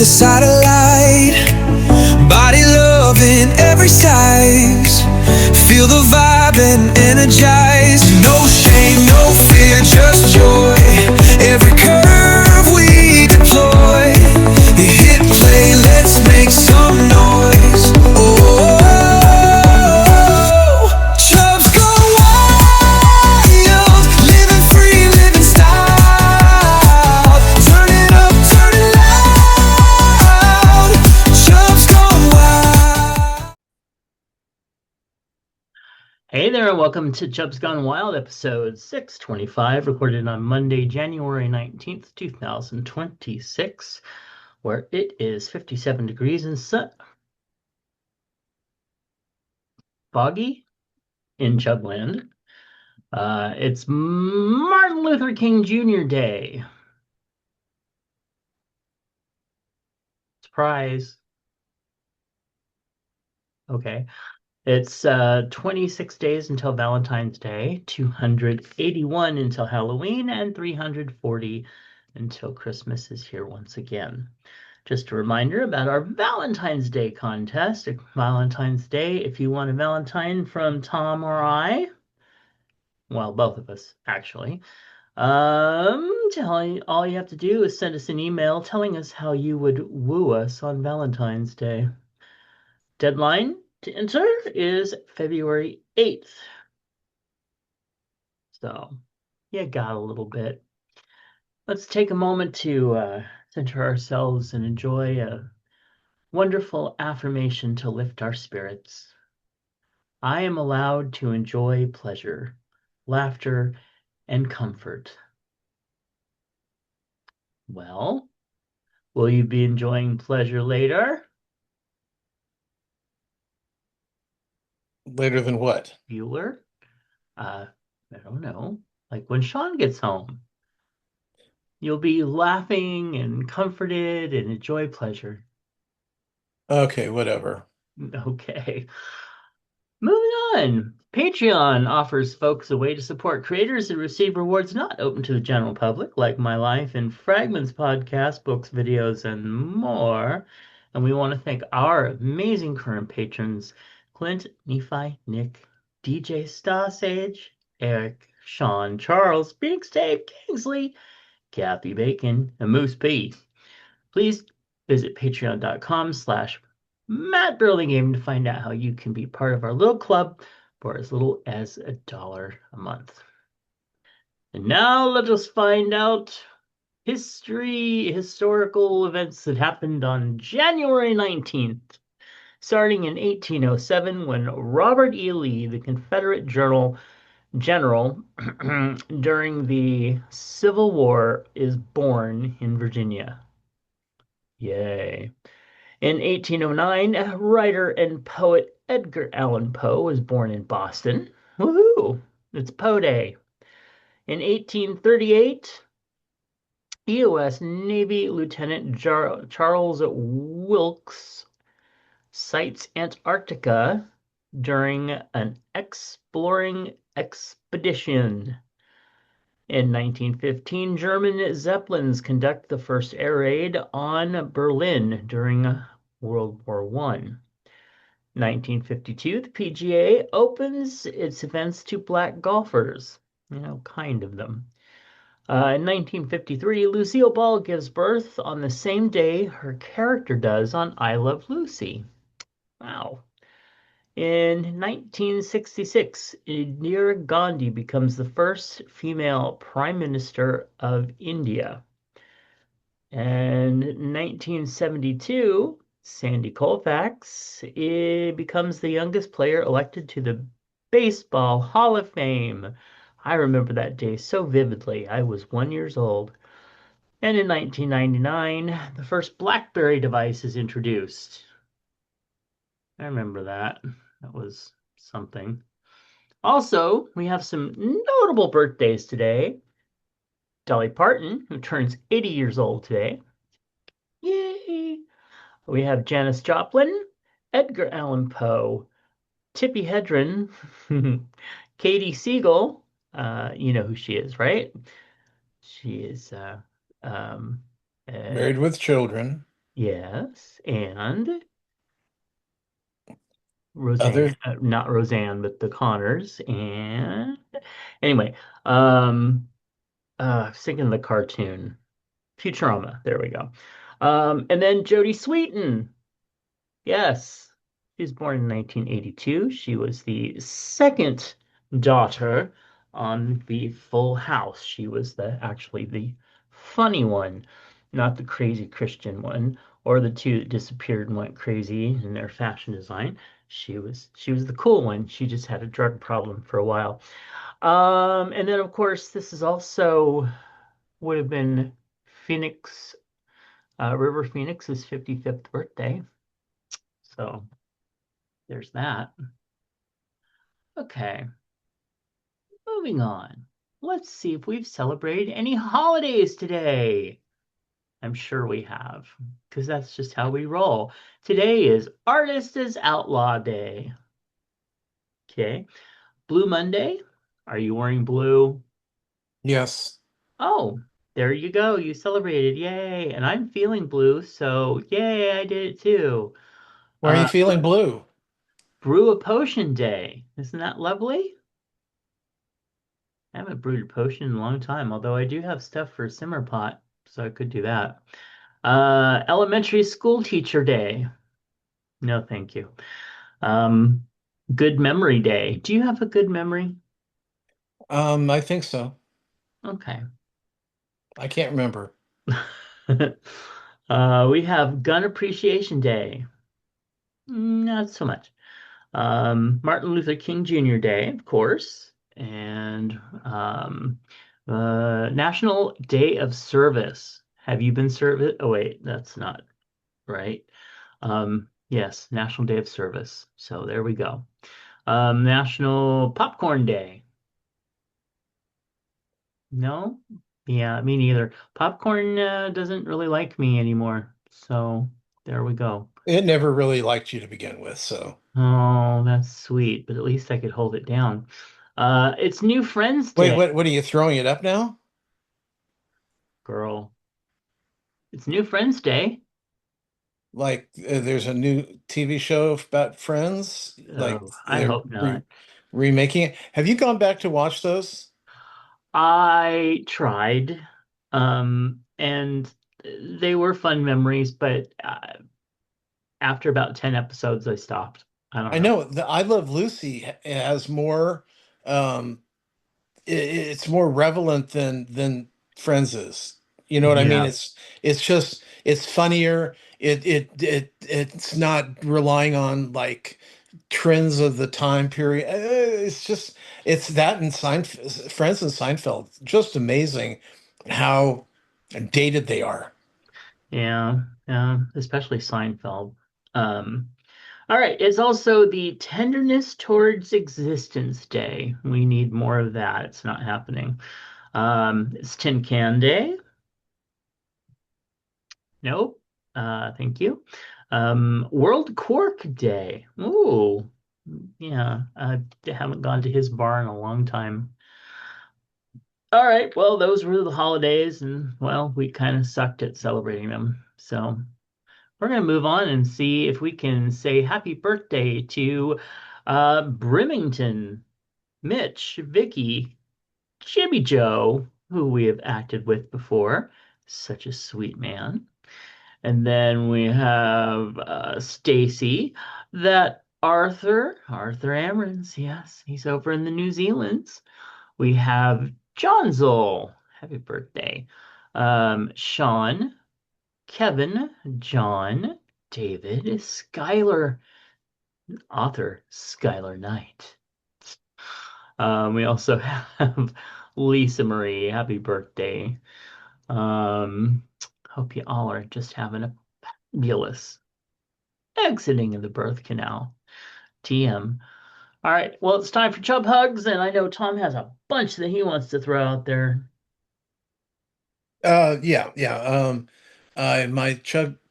satellite. Body loving every size. Feel the vibe and energize. No shame, no fear, just joy. Every curve we deploy. You hit play, let's make some noise. Oh, Chubs go wild, living free, living style. Turn it up, turn it loud. Chubs gone wild. Hey there, and welcome to Chubs Gone Wild, episode 625, recorded on Monday, January 19th, 2026, where it is 57 degrees and foggy in Chubland. It's Martin Luther King Jr. Day. Surprise. Okay. It's 26 days until Valentine's Day, 281 until Halloween, and 340 until Christmas is here once again. Just a reminder about our Valentine's Day contest. Valentine's Day, if you want a Valentine from Tom or I, well, both of us, actually, all you have to do is send us an email telling us how you would woo us on Valentine's Day. Deadline to enter is February 8th. So, you got a little bit. Let's take a moment to center ourselves and enjoy a wonderful affirmation to lift our spirits. I am allowed to enjoy pleasure, laughter, and comfort. Well, will you be enjoying pleasure later? Later than what? Bueller? I don't know. Like when Sean gets home. You'll be laughing and comforted and enjoy pleasure. Okay, whatever. Okay. Moving on. Patreon offers folks a way to support creators and receive rewards not open to the general public, like My Life in Fragments podcast, books, videos, and more. And we want to thank our amazing current patrons, Clint, Nephi, Nick, DJ Stasage, Eric, Sean, Charles, Phoenix Dave, Kingsley, Kathy Bacon, and Moose P. Please visit patreon.com/Matt Burlingame to find out how you can be part of our little club for as little as $1 a month. And now let us find out historical events that happened on January 19th, starting in 1807 when Robert E. Lee, the Confederate general during the Civil War, is born in Virginia. Yay. In 1809, writer and poet Edgar Allan Poe was born in Boston. Woohoo! It's Poe Day. In 1838, U.S. Navy Lieutenant Charles Wilkes sights Antarctica during an exploring expedition. In 1915, German Zeppelins conduct the first air raid on Berlin during World War I. 1952, the PGA opens its events to black golfers. Kind of them. In 1953, Lucille Ball gives birth on the same day her character does on I Love Lucy. Wow. In 1966, Indira Gandhi becomes the first female Prime Minister of India. And in 1972, Sandy Koufax becomes the youngest player elected to the Baseball Hall of Fame. I remember that day so vividly. I was 1 year old. And in 1999, the first BlackBerry device is introduced. I remember that. That was something. Also, we have some notable birthdays today. Dolly Parton, who turns 80 years old today. Yay! We have Janis Joplin, Edgar Allan Poe, Tippi Hedren, Katie Siegel. You know who she is, right? She is Married with children. Yes, and Roseanne, Other, not Roseanne, but the Connors. And anyway, um, I was thinking of the cartoon Futurama. There we go. And then Jodie Sweetin. Yes, she was born in 1982. She was the second daughter on the Full House. She was actually the funny one, not the crazy Christian one, or the two that disappeared and went crazy in their fashion design. She was the cool one. She just had a drug problem for a while. And then of course this is also would have been Phoenix, River Phoenix's 55th birthday. So there's that. Okay, moving on. Let's see if we've celebrated any holidays today. I'm sure we have, because that's just how we roll. Today is Artist is Outlaw Day. Okay. Blue Monday. Are you wearing blue? yes. Oh, there you go. You celebrated. Yay. And I'm feeling blue, so yay, I did it too. Why are you feeling blue? Brew a Potion Day. Isn't that lovely? I haven't brewed a potion in a long time, although I do have stuff for a simmer pot, so I could do that. Elementary School Teacher Day. No, thank you. Um, Good Memory Day. Do you have a good memory? I think so. Okay. I can't remember. We have Gun Appreciation Day. Not so much. Martin Luther King Jr. Day, of course, and National Day of Service. Have you been service? Oh, wait, that's not right. Yes, National Day of Service. So there we go. National Popcorn Day. No? Yeah, me neither. Popcorn doesn't really like me anymore. So there we go. It never really liked you to begin with, so. Oh, that's sweet, but at least I could hold it down. It's New Friends Wait, Day, what are you throwing it up now? girl. It's New Friends Day. Like there's a new TV show about Friends, like Oh, I they're hope not. remaking it. Have you gone back to watch those? I tried, and they were fun memories, but after about 10 episodes, I stopped. I don't I know. know the I Love Lucy has more um it's more relevant than Friends is. You know what I mean? Yeah, It's just it's funnier. It's not relying on like trends of the time period. It's just it's that and Seinfeld, Friends and Seinfeld. Just amazing how dated they are. yeah, yeah, especially Seinfeld. Um, all right, it's also the Tenderness Towards Existence Day. We need more of that. It's not happening. It's Tin Can Day. Nope. Thank you. World Cork Day. Ooh, yeah. I haven't gone to his bar in a long time. All right. Well, those were the holidays, and well, we kind of sucked at celebrating them. So we're gonna move on and see if we can say happy birthday to Brimington, Mitch, Vicky, Jimmy Joe, who we have acted with before. Such a sweet man. And then we have Stacy, that Arthur Amrons, yes, he's over in the New Zealands. We have Johnzel, happy birthday. Sean, Kevin, John, David, Skylar, author Skylar Knight. We also have Lisa Marie, happy birthday. Um, Hope you all are just having a fabulous exiting of the birth canal. TM. All right, well, it's time for Chub Hugs, and I know Tom has a bunch that he wants to throw out there. Yeah. My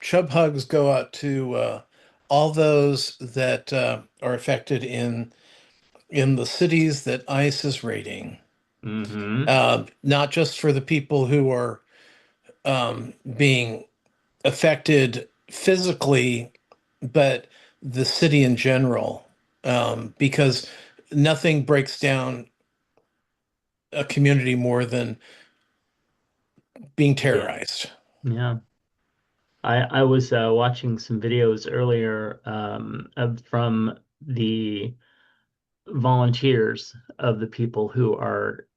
chub hugs go out to all those that are affected in the cities that ICE is raiding. Mm-hmm. Not just for the people who are being affected physically, but the city in general, because nothing breaks down a community more than being Yeah. terrorized. Yeah. I was watching some videos earlier from the volunteers of the people who are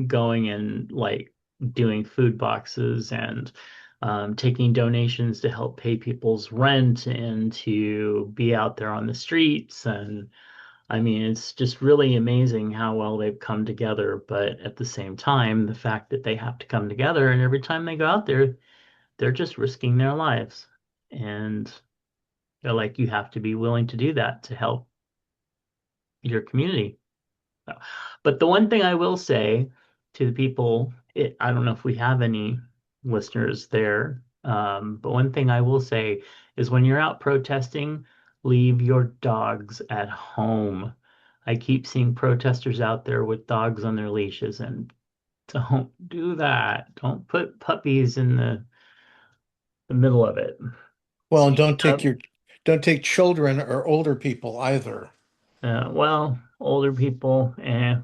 going and like doing food boxes and taking donations to help pay people's rent and to be out there on the streets. And I mean, it's just really amazing how well they've come together. But at the same time, the fact that they have to come together and every time they go out there, they're just risking their lives. And they're like, you have to be willing to do that to help your community. But the one thing I will say to the people, I don't know if we have any listeners there, but one thing I will say is when you're out protesting, leave your dogs at home. I keep seeing protesters out there with dogs on their leashes, and don't do that. Don't put puppies in the middle of it. Well, and Speaking of, don't take children or older people either. well, older people,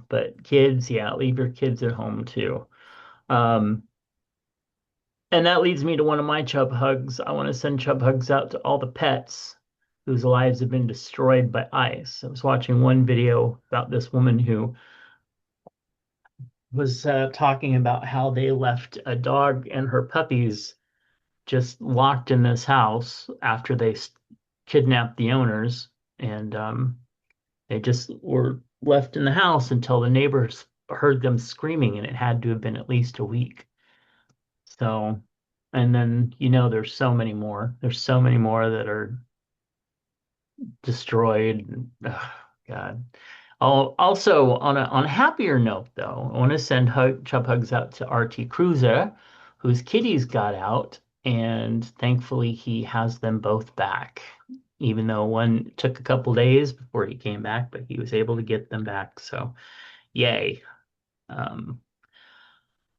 but kids, yeah, leave your kids at home too. Um, And that leads me to one of my chub hugs. I want to send chub hugs out to all the pets whose lives have been destroyed by ice. I was watching one video about this woman who was talking about how they left a dog and her puppies just locked in this house after they kidnapped the owners, and they just were left in the house until the neighbors heard them screaming, and it had to have been at least a week. So, and then, there's so many more. There's so many more that are destroyed. Ugh, God. Also, on a happier note, though, I want to send chub hugs out to RT Cruiser, whose kitties got out, and thankfully he has them both back. Even though one took a couple days before he came back, but he was able to get them back. So, yay. Um,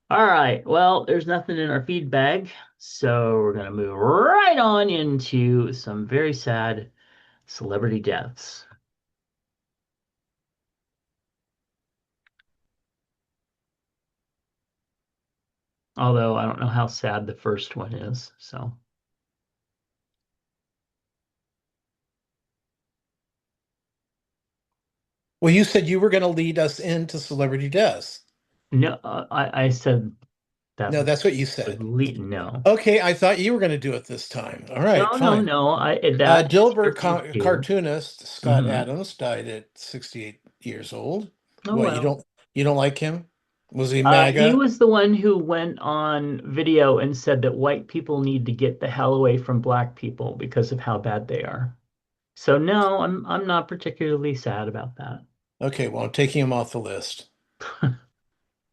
all right. Well, there's nothing in our feed bag, so we're gonna move right on into some very sad celebrity deaths. Although I don't know how sad the first one is. So Well, you said you were going to lead us into celebrity deaths. no, I said that No, that's what you would said. lead. No, Okay, I thought you were going to do it this time. All right, no, no, fine. no. That is Dilbert true too. cartoonist Scott Hmm. Adams died at 68 years old. Oh What, well. you don't like him? Was he He MAGA? was the one who went on video and said that white people need to get the hell away from black people because of how bad they are. So no, I'm not particularly sad about that. Okay, well, I'm taking him off the list.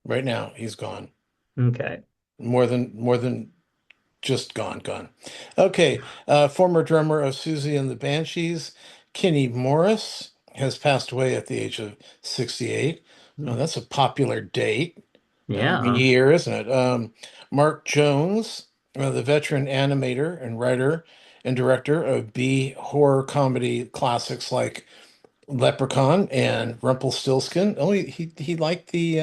Right now, he's gone. Okay. More than just gone. Okay, former drummer of Susie and the Banshees, Kenny Morris, has passed away at the age of 68. Oh, Hmm. that's a popular date. Yeah. Year, isn't it? Mark Jones, the veteran animator and writer and director of B horror comedy classics like Leprechaun and Rumpelstiltskin. Oh, he liked the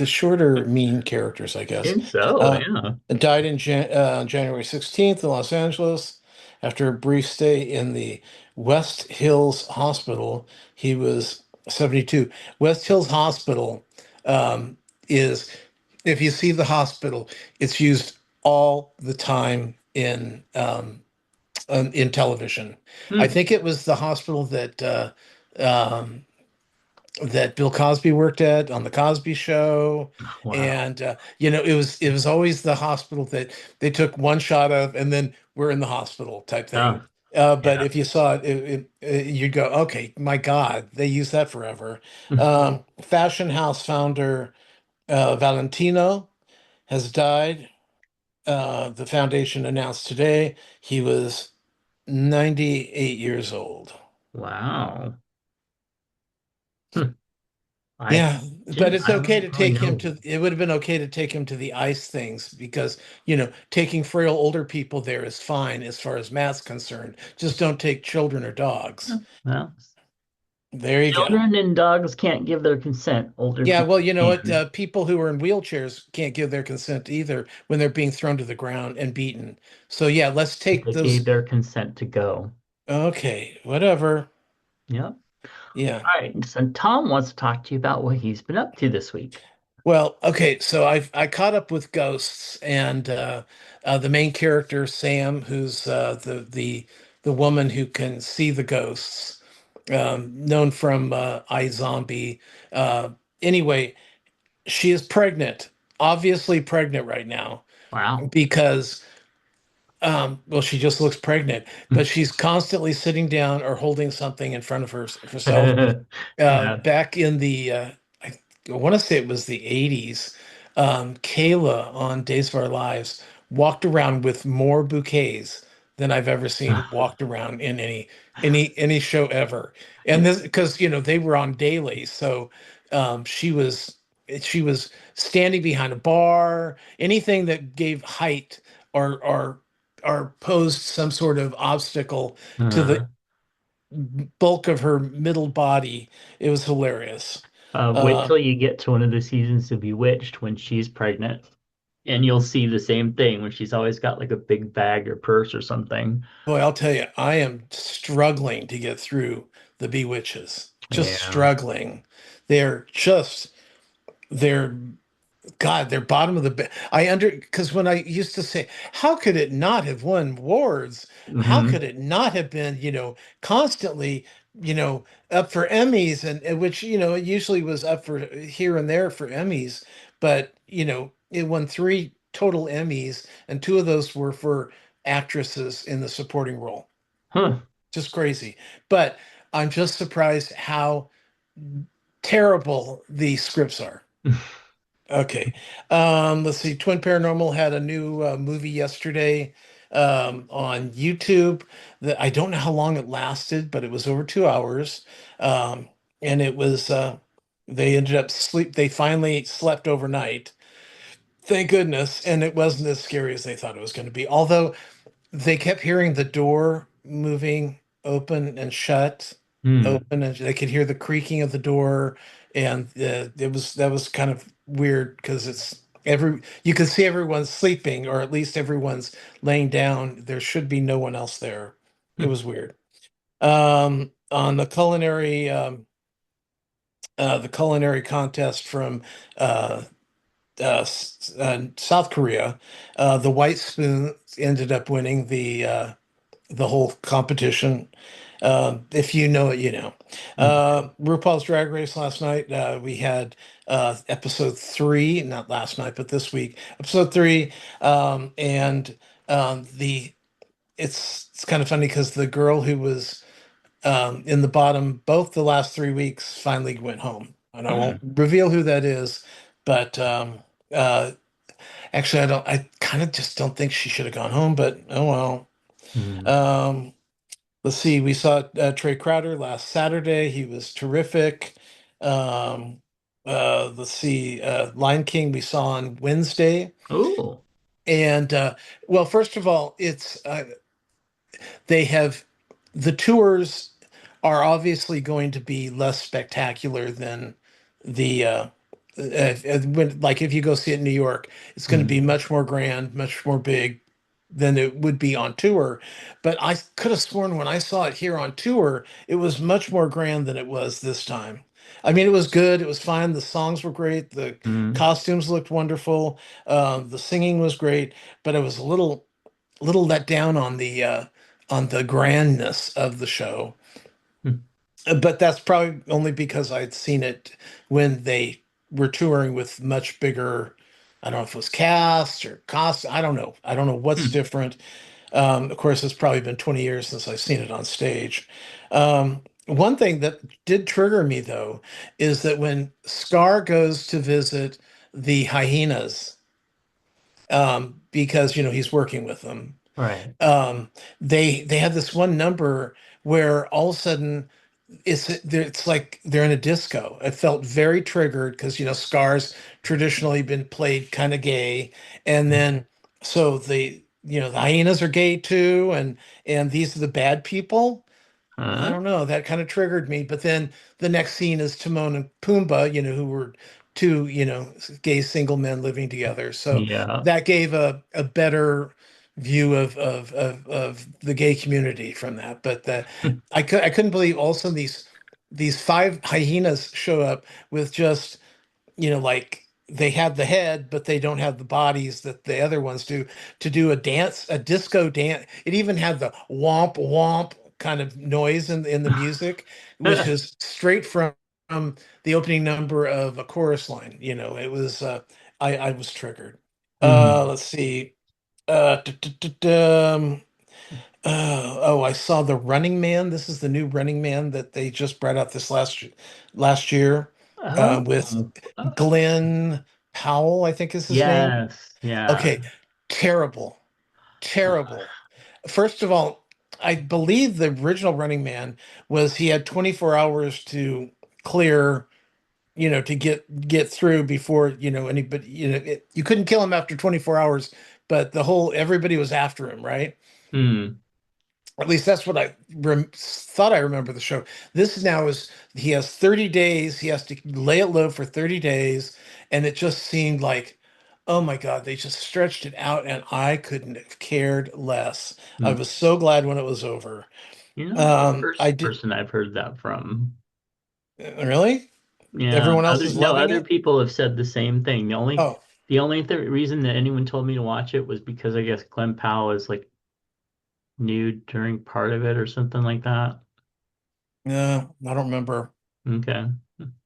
shorter mean characters, I guess. Think so, Uh, yeah. died in January 16th in Los Angeles after a brief stay in the West Hills Hospital. He was 72. West Hills Hospital um, is, if you see the hospital, it's used all the time in television. I Hmm. think it was the hospital um, that Bill Cosby worked at on the Cosby Show, Wow. and it was always the hospital that they took one shot of, and then we're in the hospital type thing. Oh, But yeah. if you saw you'd go, okay, my God, they use that forever. Fashion house founder Valentino has died. The foundation announced today he was 98 years old. Wow. Hmm. I Yeah, but didn't. it's I okay don't to really take him know. to, it would have been okay to take him to the ice things because, taking frail older people there is fine as far as Matt's concerned. Just don't take children or dogs. Well, There you go. children and dogs can't give their consent. Older Yeah, people well, you know what? can. People who are in wheelchairs can't give their consent either when they're being thrown to the ground and beaten. So yeah, let's take They gave those. their consent to go. Okay, whatever. Yep. Yeah. All right. So Tom wants to talk to you about what he's been up to this week. Well, okay, so I caught up with Ghosts and the main character Sam, who's the woman who can see the ghosts, known from iZombie. Uh, anyway, she is pregnant, obviously pregnant right now Wow. because well, she just looks pregnant, but she's constantly sitting down or holding something in front of herself. Yeah. Back in the I want to say it was the 80s, Kayla on Days of Our Lives walked around with more bouquets than I've ever seen walked around in any show ever. And this because they were on daily, so she was standing behind a bar, anything that gave height or or posed some sort of obstacle to the Uh, bulk of her middle body. It was hilarious. wait Uh, till you get to one of the seasons of Bewitched when she's pregnant, and you'll see the same thing when she's always got like a big bag or purse or something. Boy, I'll tell you, I am struggling to get through the Bewitches. Just Yeah. struggling. They're just they're God, they're bottom of the bed. Because when I used to say, how could it not have won awards? How Hmm. could it not have been, constantly, up for Emmys and which, it usually was up for here and there for Emmys, but it won three total Emmys, and two of those were for actresses in the supporting role. Huh. Just crazy. But I'm just surprised how terrible the scripts are. Okay. Let's see. Twin Paranormal had a new movie yesterday on YouTube that I don't know how long it lasted, but it was over 2 hours. And it was they ended up they finally slept overnight. Thank goodness. And it wasn't as scary as they thought it was going to be. Although they kept hearing the door moving open and shut, Hmm. open, and they could hear the creaking of the door, and that was kind of weird because it's every you can see everyone's sleeping, or at least everyone's laying down. There should be no one else there. It Hmm. was weird. On the culinary contest from uh, South Korea, the White Spoon ended up winning the whole competition. If you know it, you know. Hmm. RuPaul's Drag Race last night. We had episode three, not last night, but this week, episode three. And the it's kind of funny because the girl who was in the bottom both the last 3 weeks finally went home, and I won't Hmm. reveal who that is, but uh, actually, I don't. I kind of just don't think she should have gone home, but oh well. Hmm. Um, let's see. We saw Trey Crowder last Saturday. He was terrific. Um, let's see. Lion King we saw on Wednesday. Oh. And well, first of all, it's they have the tours are obviously going to be less spectacular than the like if you go see it in New York, it's going to be Hmm. much more grand, much more big than it would be on tour. But I could have sworn when I saw it here on tour, it was much more grand than it was this time. I mean, it was good. It was fine. The songs were great. The Hmm. costumes looked wonderful. The singing was great, but it was a little let down on the grandness of the show. Hmm. But that's probably only because I'd seen it when they were touring with much bigger. I don't know if it was cast or cost. I don't know. I don't know what's Hmm. different. Of course, it's probably been 20 years since I've seen it on stage. One thing that did trigger me, though, is that when Scar goes to visit the hyenas, because he's working with them, Right. they have this one number where all of a sudden it's like they're in a disco. I felt very triggered because Scar's traditionally been played kind of gay, and then so the hyenas are gay too, and these are the bad people. I Huh? don't know. That kind of triggered me. But then the next scene is Timon and Pumbaa, who were two, gay single men living together. So Yeah. that gave a better view of the gay community from that. But I couldn't believe also these five hyenas show up with just like they have the head, but they don't have the bodies that the other ones do to do a dance, a disco dance. It even had the womp womp kind of noise in the music, which is straight from the opening number of a chorus line. It was I was triggered. Mhm. Let's see. Um, oh, I saw the Running Man. This is the new Running Man that they just brought out this last year with Oh, Glenn Powell, I think is his name. yes. Yeah. Okay, terrible, terrible. First of all, I believe the original Running Man was he had 24 hours to clear, to get through before, anybody, you couldn't kill him after 24 hours, but everybody was after him, right? Hmm. At least that's what thought I remember the show. This now is he has 30 days. He has to lay it low for 30 days. And it just seemed like, oh my God, they just stretched it out and I couldn't have cared less. I Hmm. was so glad when it was over. You're not the I first did person I've heard that from. really? Yeah, Everyone else other is no, loving other it? people have said the same thing. Oh, The only reason that anyone told me to watch it was because I guess Glenn Powell is like nude during part of it or something like that. no, I don't remember. Okay.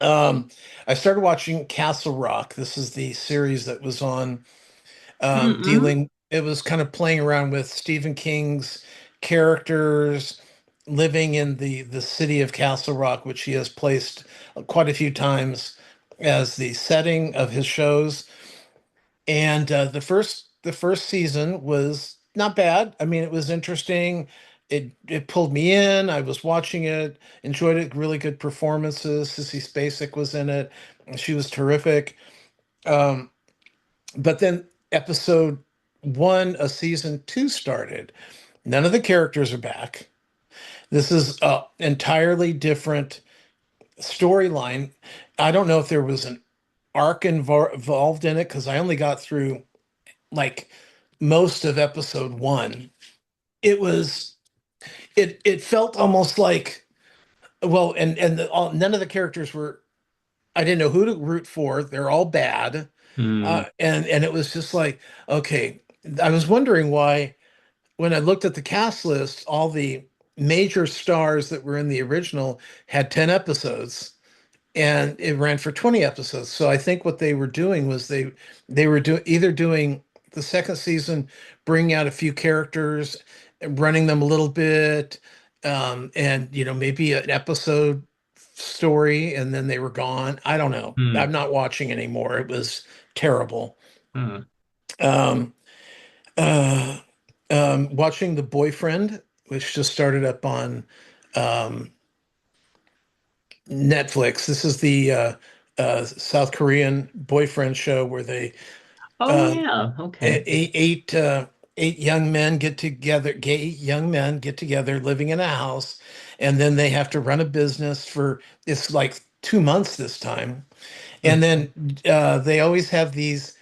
Um, I started watching Castle Rock. This is the series that was on Mm-mm. dealing it was kind of playing around with Stephen King's characters living in the city of Castle Rock, which he has placed quite a few times as the setting of his shows. And the first season was not bad. I mean, it was interesting. It pulled me in. I was watching it, enjoyed it. Really good performances. Sissy Spacek was in it. She was terrific. Um, but then episode one of season two started. None of the characters are back. This is a entirely different storyline. I don't know if there was an arc involved in it because I only got through like most of episode one. It was it felt almost like well, none of the characters were. I didn't know who to root for. They're all bad, Hmm. and it was just like okay. I was wondering why when I looked at the cast list, all the major stars that were in the original had 10 episodes and it ran for 20 episodes. So I think what they were doing was they were either doing the second season, bringing out a few characters, running them a little bit, and maybe an episode story, and then they were gone. I don't know. Hmm. I'm not watching anymore. It was terrible. Hmm. Um, uh, Watching The Boyfriend, which just started up on um, Netflix. This is the South Korean boyfriend show where they Oh uh, yeah. Okay. eight young men get together, gay young men get together, living in a house, and then they have to run a business for it's like 2 months this time, and then they always have these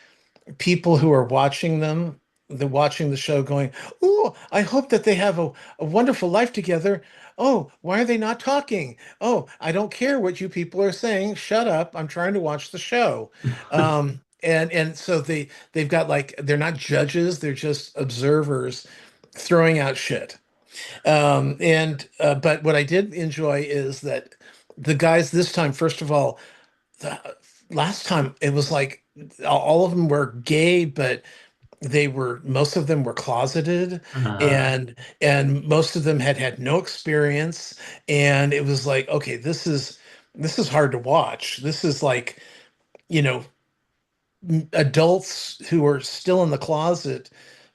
people who are watching them, watching the show going, oh, I hope that they have a wonderful life together. Oh, why are they not talking? Oh, I don't care what you people are saying. Shut up. I'm trying to watch the show. And so they've got like they're not judges, they're just observers throwing out shit. And but what I did enjoy is that the guys this time, first of all, the, last time it was like all of them were gay, but most of them were closeted, Uh, and most of them had had no experience, and it was like, okay, this is hard to watch. This is like, you know, adults who are still in the closet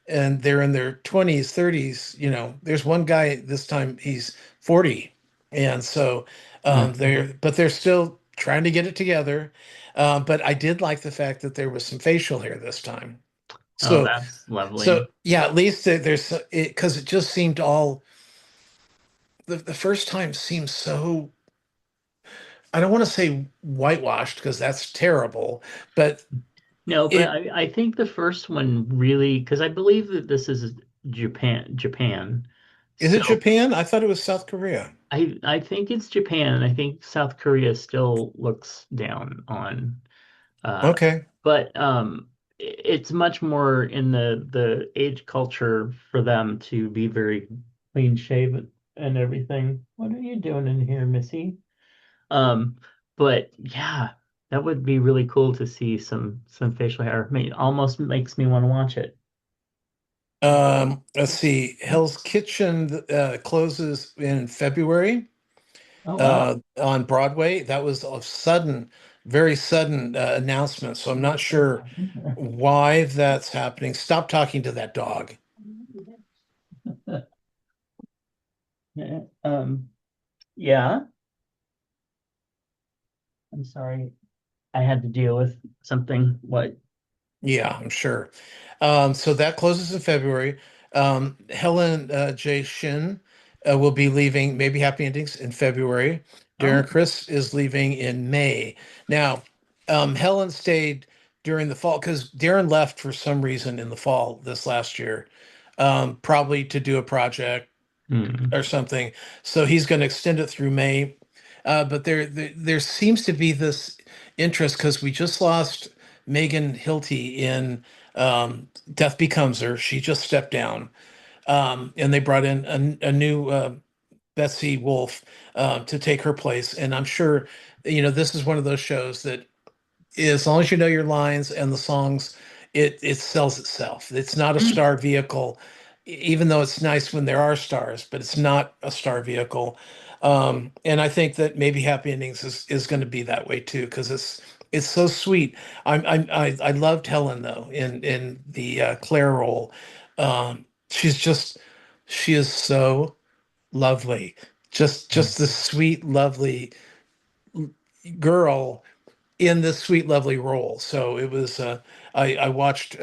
and they're in their 20s, 30s. There's one guy this time he's 40 And so Mhm. they're still trying to get it together. But I did like the fact that there was some facial hair this time. Oh, So that's lovely. so yeah, at least there's it because it just seemed all the first time seemed so, I don't want to say whitewashed because that's terrible, but No, but it I think the first one really, because I believe that this is Japan. is it So Japan? I thought it was South Korea. I think it's Japan, and I think South Korea still looks down on. Uh, Okay. but it's much more in the age culture for them to be very clean shaven and everything. What are you doing in here, Missy? Um, but yeah, that would be really cool to see some facial hair. I mean, almost makes me want to watch it. Let's see. Hell's Kitchen closes in February Oh wow. on Broadway. That was a sudden, very sudden announcement. So I'm not sure why that's happening. Stop talking to that dog. Yeah, yeah, I'm sorry. I had to deal with something. What? Yeah, I'm sure. So that closes in February. Helen J. Shin will be leaving Maybe Happy Endings in February. Darren Oh. Chris is leaving in May. Now, Helen stayed during the fall because Darren left for some reason in the fall this last year, probably to do a project Hmm. or something. So he's going to extend it through May. But there seems to be this interest because we just lost Megan Hilty in Death Becomes Her. She just stepped down, and they brought in a new Betsy Wolf to take her place. And I'm sure, this is one of those shows that as long as you know your lines and the songs, it sells itself. It's not a Hmm. star vehicle, even though it's nice when there are stars, but it's not a star vehicle. And I think that maybe Happy Endings is going to be that way too, because it's so sweet. I loved Helen though in the Claire role. She's just she is so lovely. Just this sweet, lovely girl in this sweet, lovely role. So it was, I watched,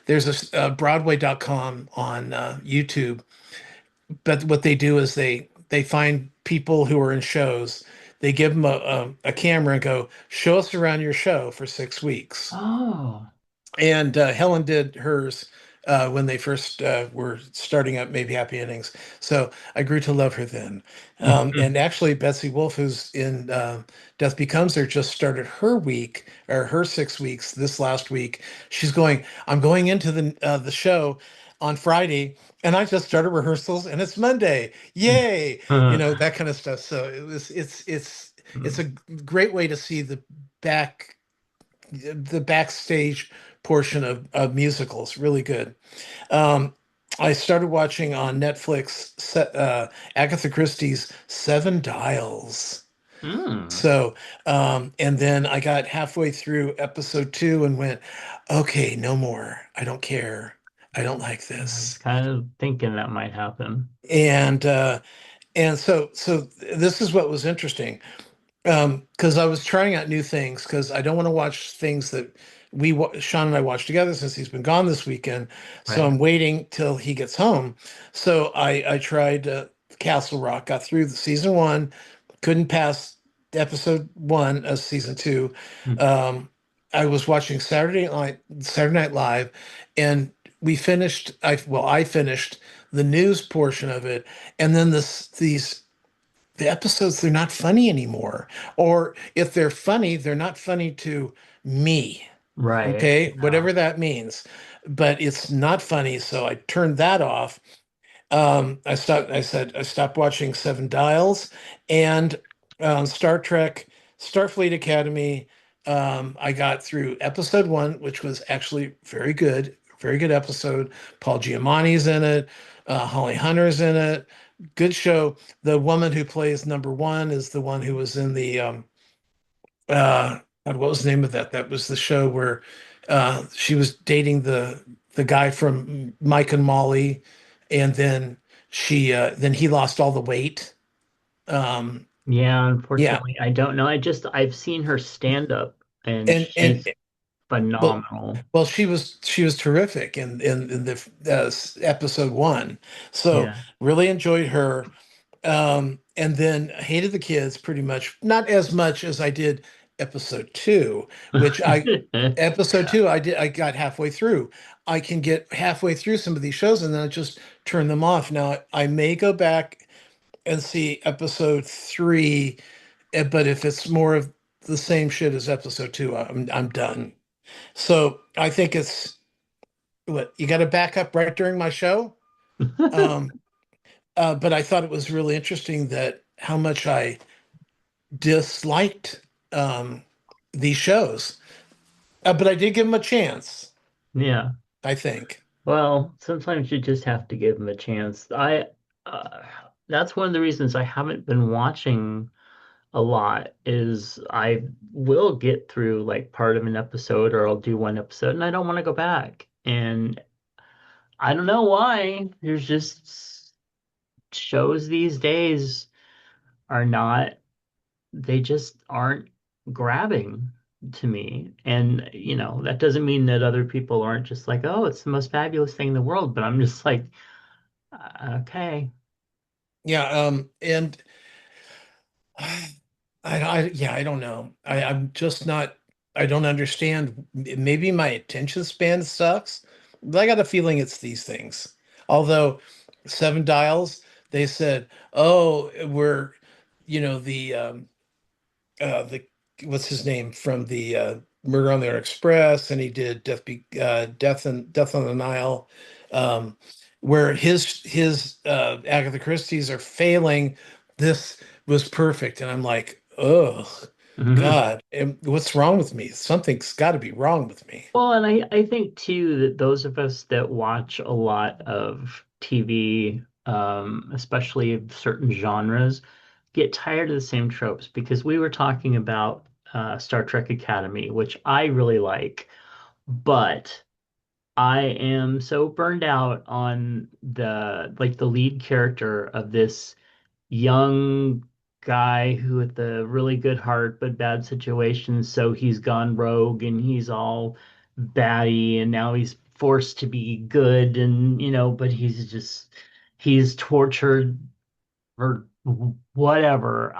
there's Broadway.com on YouTube, but what they do is they find people who are in shows, they give them a camera and go, show us around your show for 6 weeks. Oh. And Helen did hers when they first were starting up Maybe Happy Endings. So I grew to love her then. And actually, Betsy Wolf, who's in Death Becomes Her, just started her week or her 6 weeks this last week. She's going, I'm going into the show on Friday. And I just started rehearsals, and it's Monday. Yay! That kind of stuff. So it's a great way to see back the backstage portion of musicals. Really good. Um, I started watching on Netflix Agatha Christie's Seven Dials. Hmm. So, and then I got halfway through episode 2 and went, okay, no more. I don't care. I don't like I was this. kind of thinking that might happen. And so this is what was interesting. Because I was trying out new things because I don't want to watch things that Sean and I watched together since he's been gone this weekend. So Right. I'm waiting till he gets home. So I tried Castle Rock, got through the season 1, couldn't pass episode 1 of season 2. Hmm. Um, I was watching Saturday Night Live, and we finished. I finished the news portion of it, and then these the episodes, they're not funny anymore. Or if they're funny, they're not funny to me. Right. Okay, Yeah. whatever that means. But it's not funny, so I turned that off. I stopped watching Seven Dials and Star Trek, Starfleet Academy. I got through episode 1, which was actually very good episode. Paul Giamatti's in it, Holly Hunter's in it. Good show. The woman who plays number 1 is the one who was in the God, what was the name of that? That was the show where she was dating the guy from Mike and Molly, and then he lost all the weight. Um, Yeah, yeah, unfortunately, I don't know. I've seen her stand up and and she's well, phenomenal. well, she was terrific in the episode one. So Yeah. really enjoyed her. And then hated the kids pretty much, not as much as I did episode two, which I episode Yeah. two I got halfway through. I can get halfway through some of these shows and then I just turn them off. Now I may go back and see episode three, but if it's more of the same shit as episode two, I'm done. So I think it's what you got to back up right during my show. Um, but I thought it was really interesting that how much I disliked um, these shows, but I did give them a chance. Yeah. I think. Well, sometimes you just have to give them a chance. Uh, that's one of the reasons I haven't been watching a lot is I will get through like part of an episode or I'll do one episode and I don't want to go back. And I don't know why. There's just shows these days are not, they just aren't grabbing to me. And, that doesn't mean that other people aren't just like, oh, it's the most fabulous thing in the world. But I'm just like, okay. Yeah. And yeah, I don't know. I'm just not. I don't understand. Maybe my attention span sucks, but I got a feeling it's these things. Although Seven Dials, they said, "Oh, we're, the what's his name from the Murder on the Orient Express, and he did Death on the Nile, um, where his Agatha Christie's are failing. This was perfect, and I'm like, oh Mhm. God, and what's wrong with me? Something's got to be wrong with me. Well, and I think too that those of us that watch a lot of TV, especially of certain genres, get tired of the same tropes because we were talking about Star Trek Academy, which I really like, but I am so burned out on the lead character of this young guy who with a really good heart but bad situations, so he's gone rogue and he's all batty and now he's forced to be good and but he's tortured or whatever.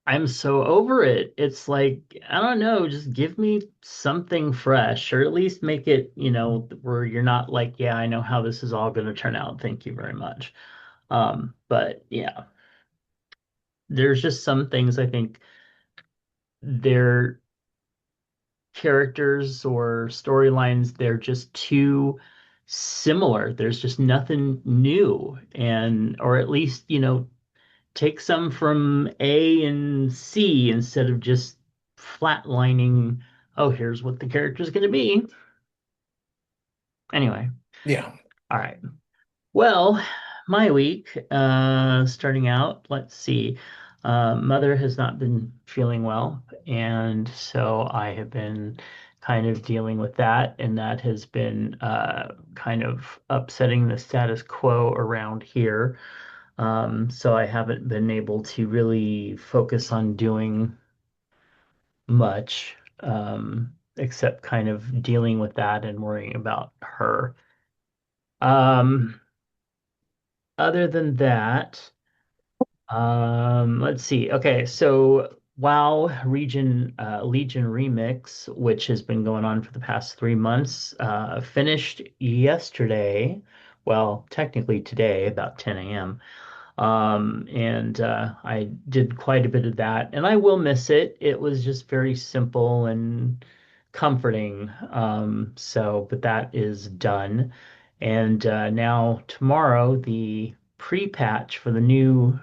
I'm so over it. It's like, I don't know, just give me something fresh or at least make it, where you're not like, yeah, I know how this is all going to turn out. Thank you very much. But yeah, there's just some things I think their characters or storylines, they're just too similar. There's just nothing new. And, or at least, take some from A and C instead of just flatlining, oh, here's what the character's going to be. Anyway, Yeah. all right. Well, my week, starting out, let's see. Mother has not been feeling well, and so I have been kind of dealing with that, and that has been kind of upsetting the status quo around here. So I haven't been able to really focus on doing much, except kind of dealing with that and worrying about her. Um, Other than that, let's see. Okay, so WoW Legion Remix, which has been going on for the past 3 months, finished yesterday. Well, technically today, about 10 a.m. And I did quite a bit of that, and I will miss it. It was just very simple and comforting. But that is done. And now tomorrow, the pre-patch for the new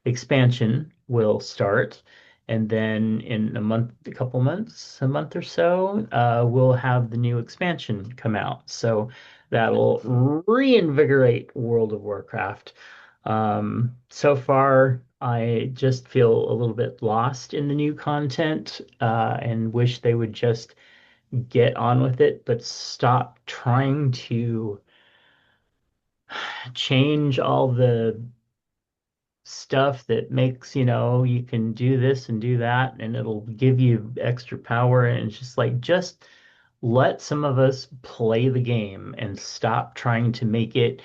expansion will start. And then in a couple months, a month or so, we'll have the new expansion come out. So that'll reinvigorate World of Warcraft. So far, I just feel a little bit lost in the new content, and wish they would just get on with it, but stop trying to change all the stuff that makes, you can do this and do that, and it'll give you extra power. And it's just like, just let some of us play the game and stop trying to make it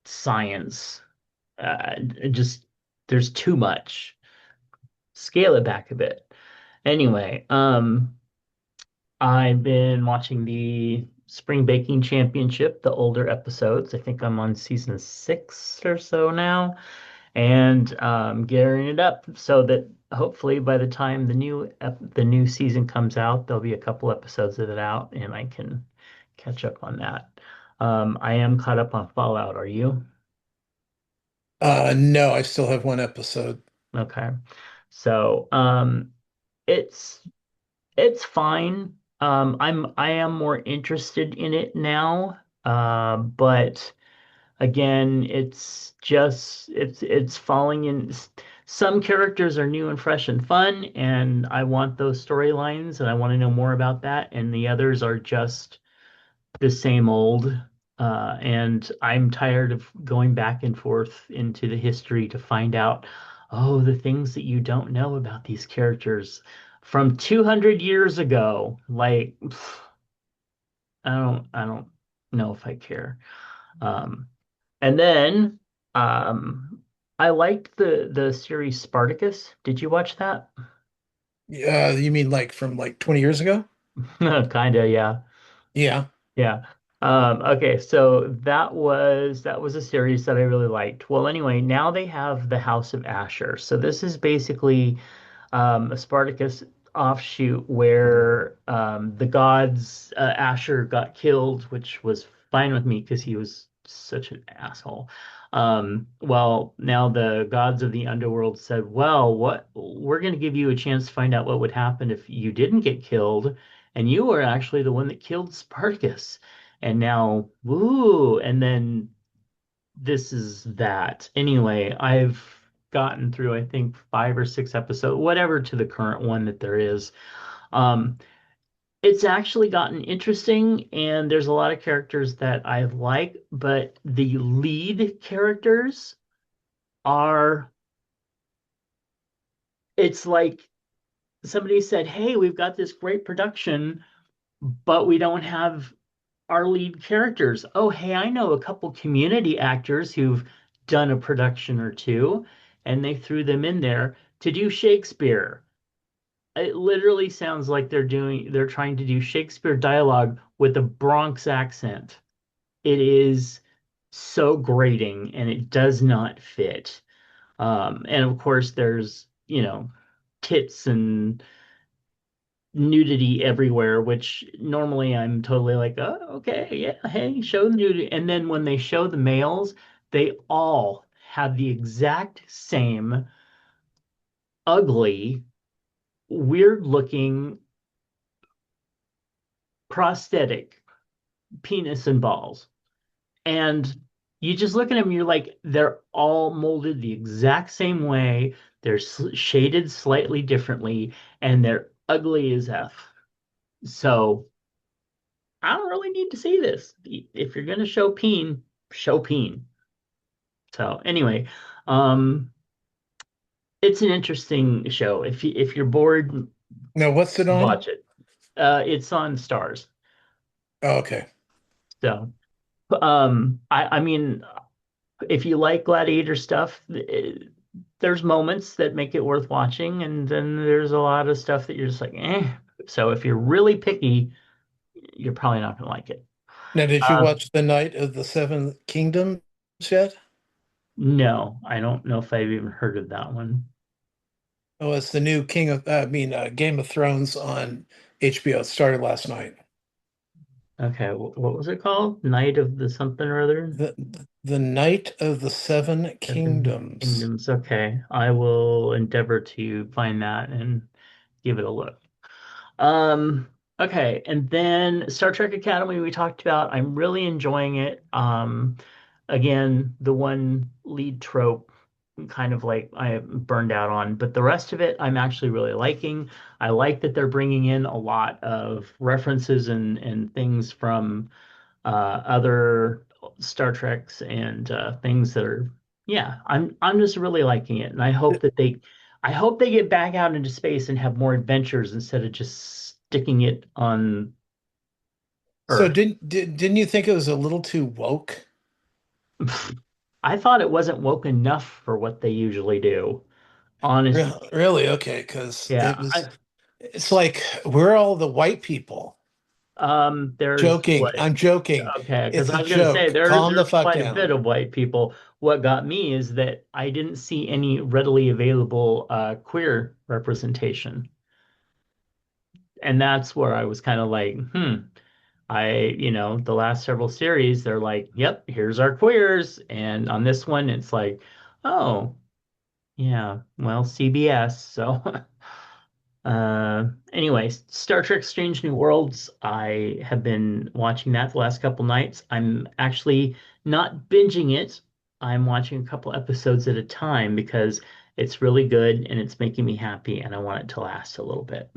science. Just there's too much. Scale it back a bit. Anyway, I've been watching the Spring Baking Championship, the older episodes. I think I'm on season 6 or so now, and gearing it up so that hopefully by the time the new season comes out, there'll be a couple episodes of it out, and I can catch up on that. I am caught up on Fallout. Are you? No, I still have one episode. Okay. So, it's it's fine. I am more interested in it now. But again, it's falling in. Some characters are new and fresh and fun, and I want those storylines, and I want to know more about that. And the others are just the same old. And I'm tired of going back and forth into the history to find out, oh, the things that you don't know about these characters from 200 years ago. Like, I don't know if I care. Um, and then, I liked the series Spartacus. Did you watch that? You mean like from like 20 years ago? Kinda, yeah. Yeah. Yeah. Okay, so that was a series that I really liked. Well, anyway, now they have the House of Asher. So this is basically a Spartacus offshoot where the gods Asher got killed, which was fine with me because he was such an asshole. Well, now the gods of the underworld said, "Well, what we're going to give you a chance to find out what would happen if you didn't get killed, and you were actually the one that killed Spartacus." And now, woo, and then this is that. Anyway, I've gotten through, I think, 5 or 6 episodes, whatever to the current one that there is. Um, it's actually gotten interesting, and there's a lot of characters that I like, but the lead characters are, it's like somebody said, "Hey, we've got this great production, but we don't have our lead characters." Oh, hey, I know a couple community actors who've done a production or two, and they threw them in there to do Shakespeare. It literally sounds like they're trying to do Shakespeare dialogue with a Bronx accent. It is so grating and it does not fit. And of course, there's, tits and nudity everywhere, which normally I'm totally like, oh, okay, yeah, hey, show the nudity. And then when they show the males, they all have the exact same ugly, weird looking prosthetic penis and balls. And you just look at them, you're like, they're all molded the exact same way. They're shaded slightly differently, and they're ugly as F. So I don't really need to see this. If you're going to show peen, show peen. So anyway, um, it's an interesting show. If you're bored, Now, what's it on? watch it. It's on Stars. Oh, okay. So I mean, if you like Gladiator stuff, there's moments that make it worth watching, and then there's a lot of stuff that you're just like, eh. So if you're really picky, you're probably not gonna like it. Now, did you Uh, watch The Night of the Seven Kingdoms yet? no, I don't know if I've even heard of that one. Oh, it's the new Game of Thrones on HBO. It started last night. Okay, what was it called? Night of the something or other? The Night of the Seven Seven Kingdoms. Kingdoms. Okay, I will endeavor to find that and give it a look. Um, okay, and then Star Trek Academy we talked about. I'm really enjoying it. Again, the one lead trope kind of like I burned out on, but the rest of it I'm actually really liking. I like that they're bringing in a lot of references and things from other Star Treks and things that are Yeah, I'm just really liking it, and I hope they get back out into space and have more adventures instead of just sticking it on So Earth. didn't you think it was a little too woke? I thought it wasn't woke enough for what they usually do. Honestly, Really? Okay, because yeah. it's like we're all the white people. There's Joking. what? I'm joking. Okay, because It's I a was gonna say joke. Calm the there's fuck quite a bit down. of white people. What got me is that I didn't see any readily available queer representation, and that's where I was kind of like, the last several series, they're like, yep, here's our queers. And on this one, it's like, oh, yeah, well, CBS. So, anyway, Star Trek Strange New Worlds, I have been watching that the last couple nights. I'm actually not binging it. I'm watching a couple episodes at a time because it's really good and it's making me happy and I want it to last a little bit.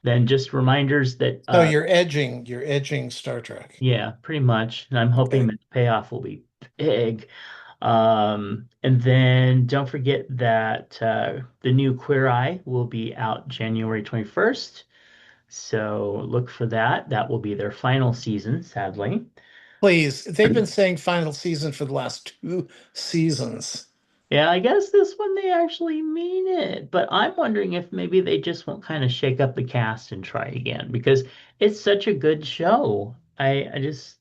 Then just reminders that So you're edging Star Trek. yeah, pretty much. And I'm hoping Okay. that the payoff will be big. And then don't forget that the new Queer Eye will be out January 21st. So look for that. That will be their final season, sadly. Please, they've been saying final season for the last 2 seasons. Yeah, I guess this one they actually mean it. But I'm wondering if maybe they just won't kind of shake up the cast and try again because it's such a good show. I just,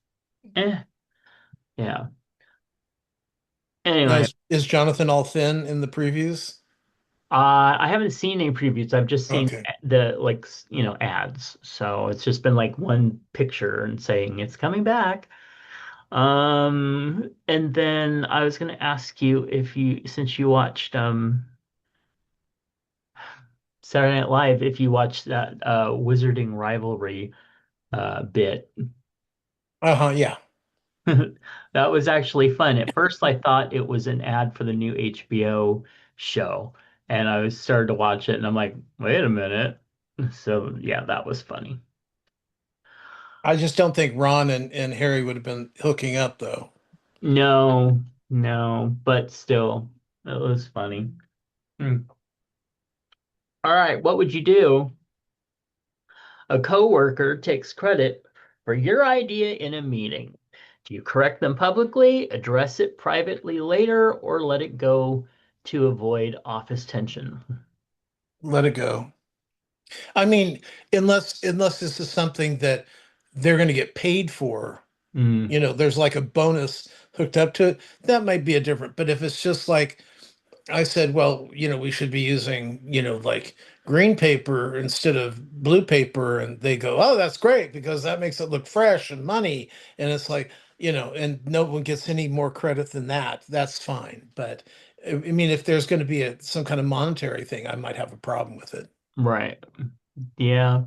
eh, yeah. Now, Anyway, is Jonathan all thin in the previews? I haven't seen any previews. I've just seen Okay. the ads. So it's just been like one picture and saying it's coming back. And then I was gonna ask you if since you watched Saturday Night Live, if you watched that Wizarding Rivalry bit. Uh-huh, yeah. That was actually fun. At first, I thought it was an ad for the new HBO show, and I was started to watch it, and I'm like, wait a minute. So yeah, that was funny. I just don't think Ron and Harry would have been hooking up though. No, no, but still, it was funny. Hmm. All right, what would you do? A coworker takes credit for your idea in a meeting. Do you correct them publicly, address it privately later, or let it go to avoid office tension? Let it go. I mean, unless this is something that they're going to get paid for, Mm, there's like a bonus hooked up to it, that might be a different. But if it's just like I said, well, we should be using, like green paper instead of blue paper. And they go, oh, that's great because that makes it look fresh and money. And it's like, and no one gets any more credit than that. That's fine. But I mean, if there's going to be some kind of monetary thing, I might have a problem with it. right. Yeah.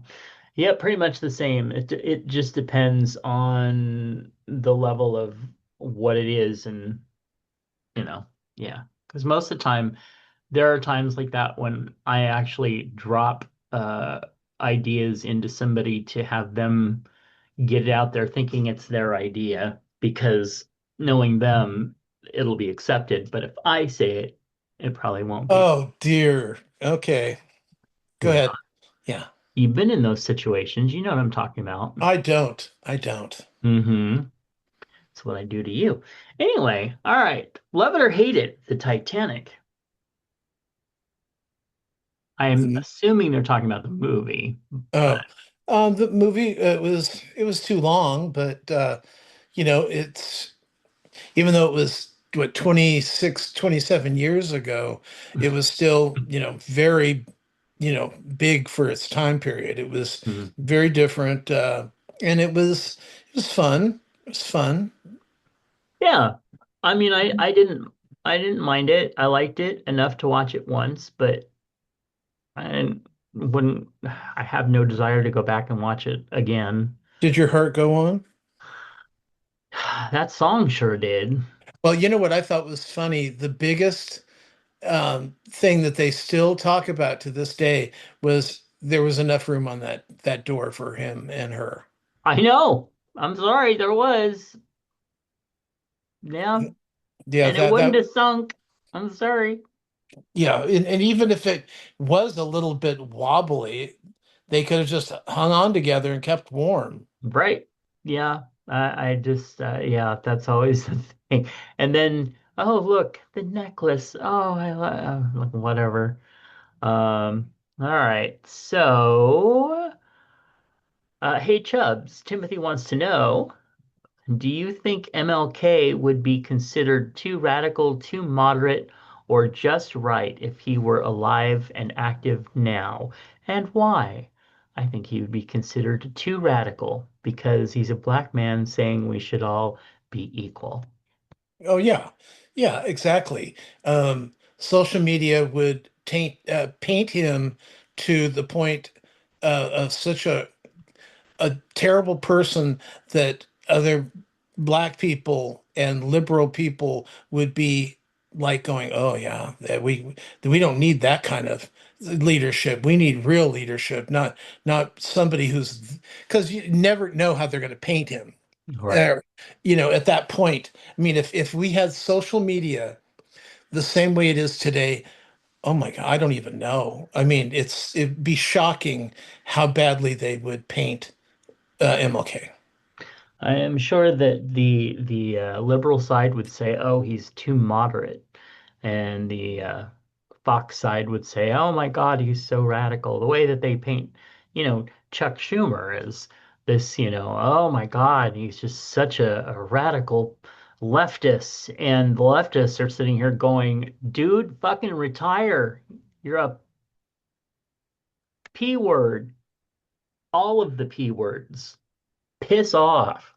Yeah, pretty much the same. It just depends on the level of what it is and, you know, yeah. Because most of the time there are times like that when I actually drop ideas into somebody to have them get it out there thinking it's their idea because knowing them, it'll be accepted. But if I say it, it probably won't be. Oh, dear. Okay. Go Yeah. ahead. Yeah. You've been in those situations. You know what I'm talking about. I don't. I don't. Mm-hmm. That's what I do to you. Anyway, all right. Love it or hate it, the Titanic. I'm The assuming they're talking about the movie, but Oh, the movie it was too long, but it's even though it was what 26, 27 years ago, it was still very big for its time period. It was hmm. very different, and it was fun. It was fun. Yeah. I mean, I didn't mind it. I liked it enough to watch it once, but I wouldn't I have no desire to go back and watch it again. Did your heart go on? That song sure did. Well, you know what I thought was funny? The biggest thing that they still talk about to this day was there was enough room on that door for him and her. I know. I'm sorry, there was. Yeah. Yeah, And it that wouldn't that have sunk. I'm sorry. yeah, and even if it was a little bit wobbly, they could have just hung on together and kept warm. Right. Yeah. I just, yeah, that's always the thing. And then, oh, look, the necklace. Oh, like whatever. All right. So, hey, Chubs, Timothy wants to know, do you think MLK would be considered too radical, too moderate, or just right if he were alive and active now? And why? I think he would be considered too radical because he's a black man saying we should all be equal. Oh yeah, yeah, exactly. Social media would paint him to the point of such a terrible person that other black people and liberal people would be like going, "Oh yeah, we don't need that kind of leadership. We need real leadership, not somebody who's because you never know how they're going to paint him." Right. There, at that point, I mean, if we had social media the same way it is today, oh my God, I don't even know. I mean, it'd be shocking how badly they would paint MLK. I am sure that the liberal side would say, "Oh, he's too moderate," and the Fox side would say, "Oh my God, he's so radical." The way that they paint, Chuck Schumer is this, "Oh my God, he's just such a radical leftist," and the leftists are sitting here going, "Dude, fucking retire. You're a P word. All of the P words. Piss off."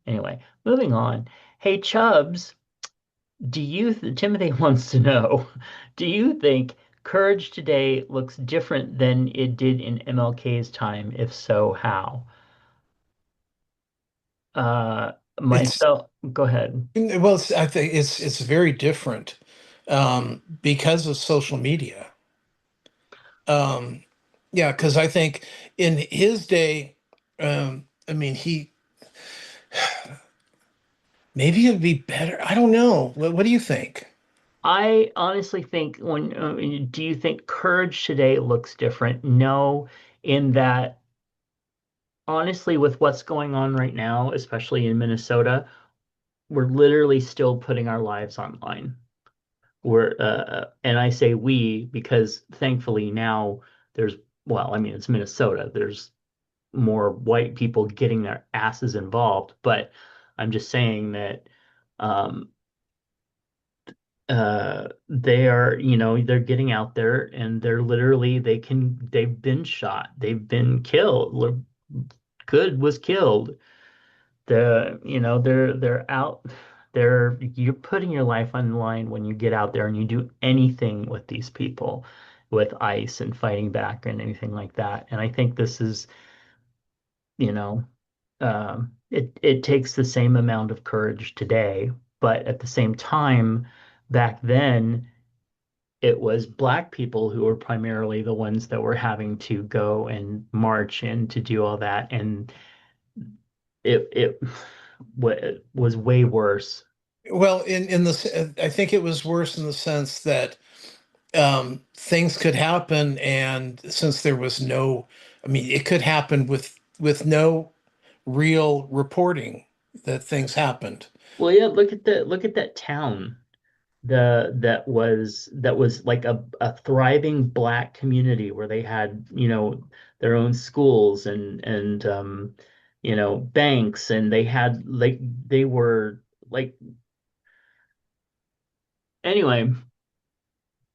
Anyway, moving on. Hey, Chubbs, Timothy wants to know, do you think courage today looks different than it did in MLK's time? If so, how? Uh, It's myself, go ahead. well, I think it's very different because of social media. Um, yeah, because I think in his day, I mean, he maybe it'd be better. I don't know. What do you think? I honestly think do you think courage today looks different? No, in that honestly, with what's going on right now, especially in Minnesota, we're literally still putting our lives online. And I say we because thankfully now there's, well, I mean, it's Minnesota. There's more white people getting their asses involved, but I'm just saying that um, they are, they're getting out there and they're literally, they've been shot, they've been killed. Good was killed. They're out you're putting your life on the line when you get out there and you do anything with these people, with ICE and fighting back and anything like that. And I think this is, you know, it takes the same amount of courage today, but at the same time, back then it was black people who were primarily the ones that were having to go and march and to do all that. And it was way worse. Well, I think it was worse in the sense that things could happen, and since there was no, I mean, it could happen with no real reporting that things happened. Well, yeah, look at that town. That was like a thriving black community where they had, their own schools and banks, and they had like they were like anyway,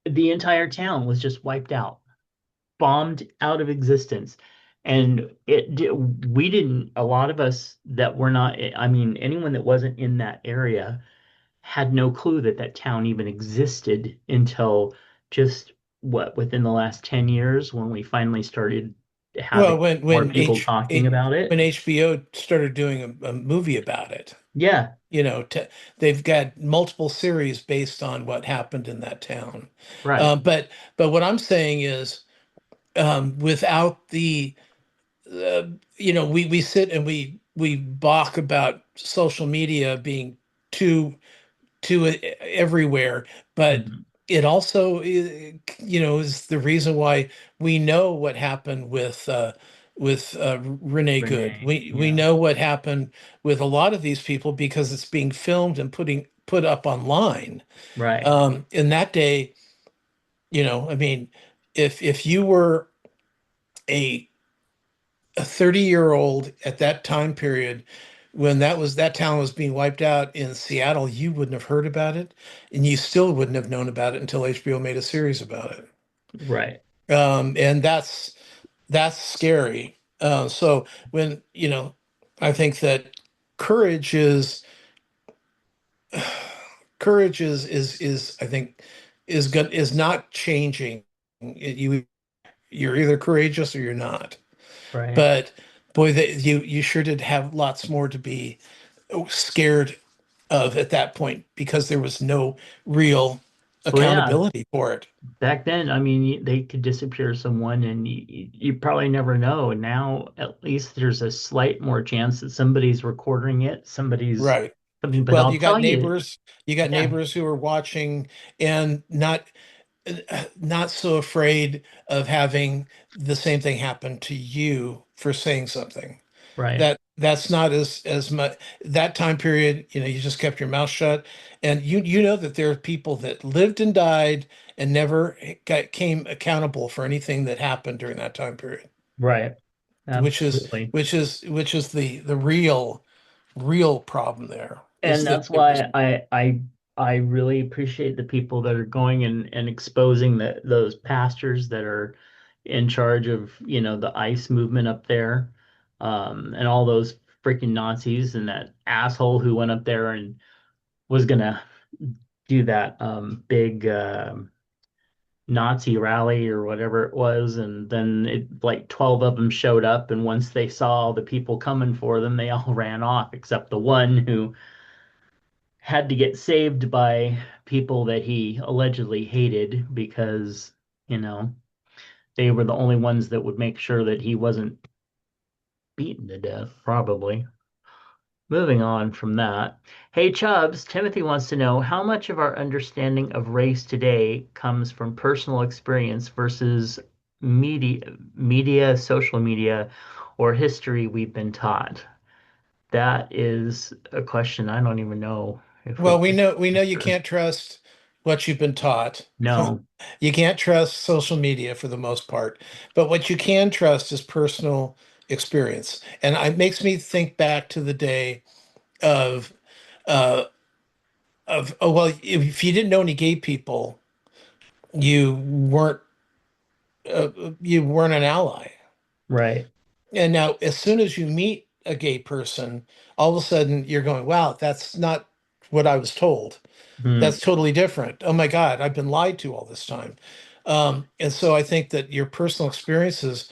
the entire town was just wiped out, bombed out of existence. And we didn't, a lot of us that were not, I mean, anyone that wasn't in that area had no clue that that town even existed until just within the last 10 years when we finally started having Well, when more when people talking about when it. HBO started doing a movie about it, Yeah, you know, they've got multiple series based on what happened in that town. right. But what I'm saying is, without the, uh, we sit and we balk about social media being too to it everywhere, but Mhm. it also is the reason why we know what happened with Renee Good. Renee. We Yeah. know what happened with a lot of these people because it's being filmed and put up online. Right. In that day, I mean, if you were a 30-year-old at that time period when that town was being wiped out in Seattle, you wouldn't have heard about it, and you still wouldn't have known about it until HBO made a series about it. Right. And that's scary. So when I think that courage is courage is I think is not changing. You're either courageous or you're not. Right. But boy, that you sure did have lots more to be scared of at that point because there was no real Well, yeah. accountability for it. Back then, I mean, they could disappear someone and you probably never know. Now, at least there's a slight more chance that somebody's recording it, somebody's Right. something, but Well, I'll tell you, you got yeah, neighbors who are watching and not so afraid of having the same thing happen to you for saying something. right, That's not as much that time period, you just kept your mouth shut. And you know that there are people that lived and died and never came accountable for anything that happened during that time period, right. which is Absolutely. the real problem there is And that that's there was. why I really appreciate the people that are going and exposing those pastors that are in charge of, the ICE movement up there, and all those freaking Nazis and that asshole who went up there and was gonna do that big Nazi rally or whatever it was, and then like 12 of them showed up, and once they saw all the people coming for them, they all ran off except the one who had to get saved by people that he allegedly hated because, you know, they were the only ones that would make sure that he wasn't beaten to death, probably. Moving on from that. Hey, Chubbs, Timothy wants to know how much of our understanding of race today comes from personal experience versus social media, or history we've been taught. That is a question I don't even know if we Well, we can know you answer. can't trust what you've been taught. No. You can't trust social media for the most part, but what you can trust is personal experience. And it makes me think back to the day of uh oh well, if you didn't know any gay people, you weren't you weren't an ally. Right. And now as soon as you meet a gay person, all of a sudden you're going, wow, that's not what I was told. Hmm. That's totally different. Oh my God, I've been lied to all this time. And so I think that your personal experiences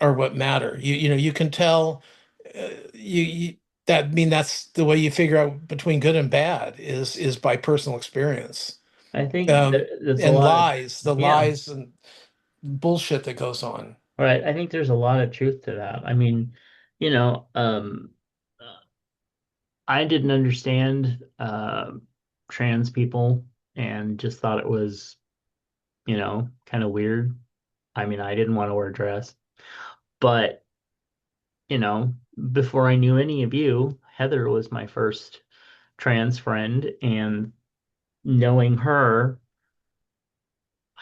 are what matter. You can tell you that I mean that's the way you figure out between good and bad is by personal experience. I think there's a And lot of, the yeah, lies and bullshit that goes on. right. I think there's a lot of truth to that. I mean, you know, I didn't understand trans people and just thought it was, kind of weird. I mean, I didn't want to wear a dress, but, you know, before I knew any of you, Heather was my first trans friend, and knowing her,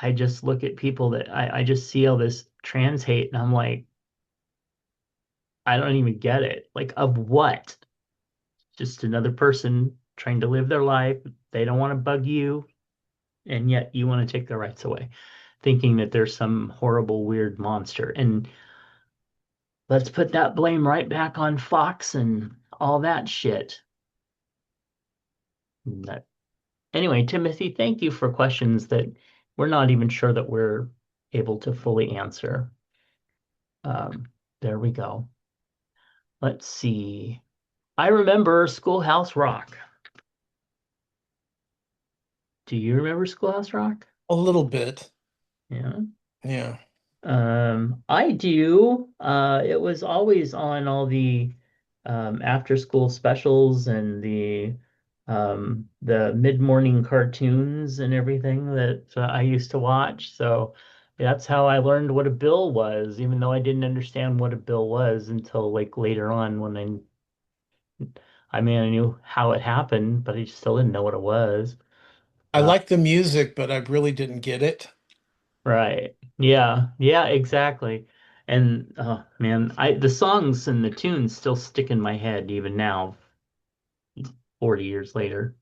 I just look at people that I just see all this trans hate, and I'm like, I don't even get it. Like, of what? Just another person trying to live their life. They don't want to bug you, and yet you want to take their rights away, thinking that there's some horrible, weird monster. And let's put that blame right back on Fox and all that shit. That, anyway, Timothy, thank you for questions that we're not even sure that we're able to fully answer. Um, there we go. Let's see. I remember Schoolhouse Rock. Do you remember Schoolhouse Rock? A little bit. Yeah. Yeah. I do. It was always on all the after school specials and the the mid-morning cartoons and everything that I used to watch. So that's how I learned what a bill was, even though I didn't understand what a bill was until like later on when I mean, I knew how it happened, but I still didn't know what it was. I Uh, like the music, but I really didn't get it. right. Yeah. Yeah, exactly. And man, the songs and the tunes still stick in my head even now, 40 years later.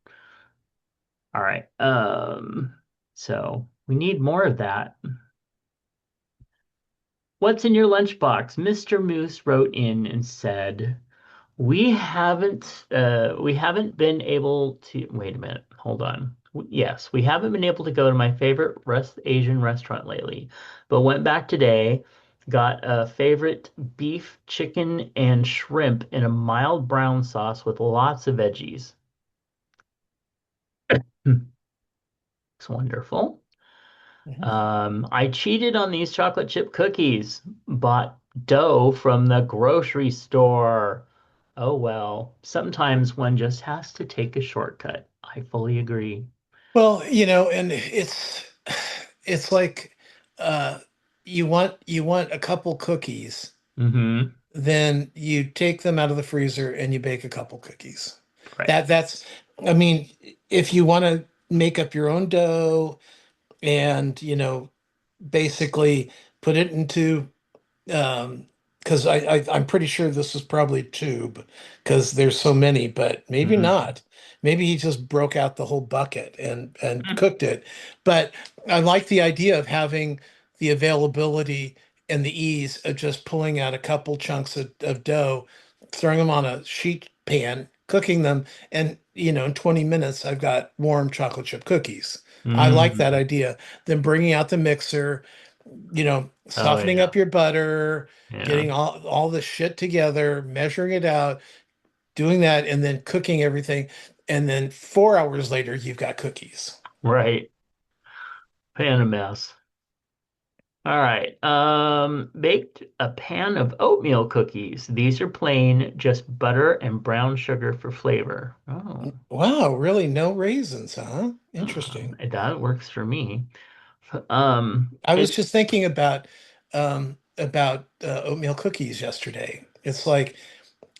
All right. So we need more of that. What's in your lunchbox? Mr. Moose wrote in and said, we haven't been able to wait a minute, hold on. Yes, we haven't been able to go to my favorite Asian restaurant lately, but went back today, got a favorite beef, chicken, and shrimp in a mild brown sauce with lots of veggies. It's wonderful. Mhm. I cheated on these chocolate chip cookies, bought dough from the grocery store. Oh well, sometimes one just has to take a shortcut. I fully agree. Well, and it's like uh you want a couple cookies, Mm-hmm. then you take them out of the freezer and you bake a couple cookies. Right. That's I mean, if you want to make up your own dough and, basically put it into because I'm pretty sure this is probably tube because there's so many, but maybe Mm-hmm. not. Maybe he just broke out the whole bucket and cooked it. But I like the idea of having the availability and the ease of just pulling out a couple chunks of dough, throwing them on a sheet pan, cooking them, and in 20 minutes I've got warm chocolate chip cookies. I like that Mm. idea. Then bringing out the mixer, Oh softening yeah. up your butter, Yeah. getting all the shit together, measuring it out, doing that, and then cooking everything. And then 4 hours later, you've got cookies. Right. Pan a mess. All right. Baked a pan of oatmeal cookies. These are plain, just butter and brown sugar for flavor. Oh. Wow, really? No raisins, huh? Interesting. That works for me. I was It's just thinking about oatmeal cookies yesterday. It's like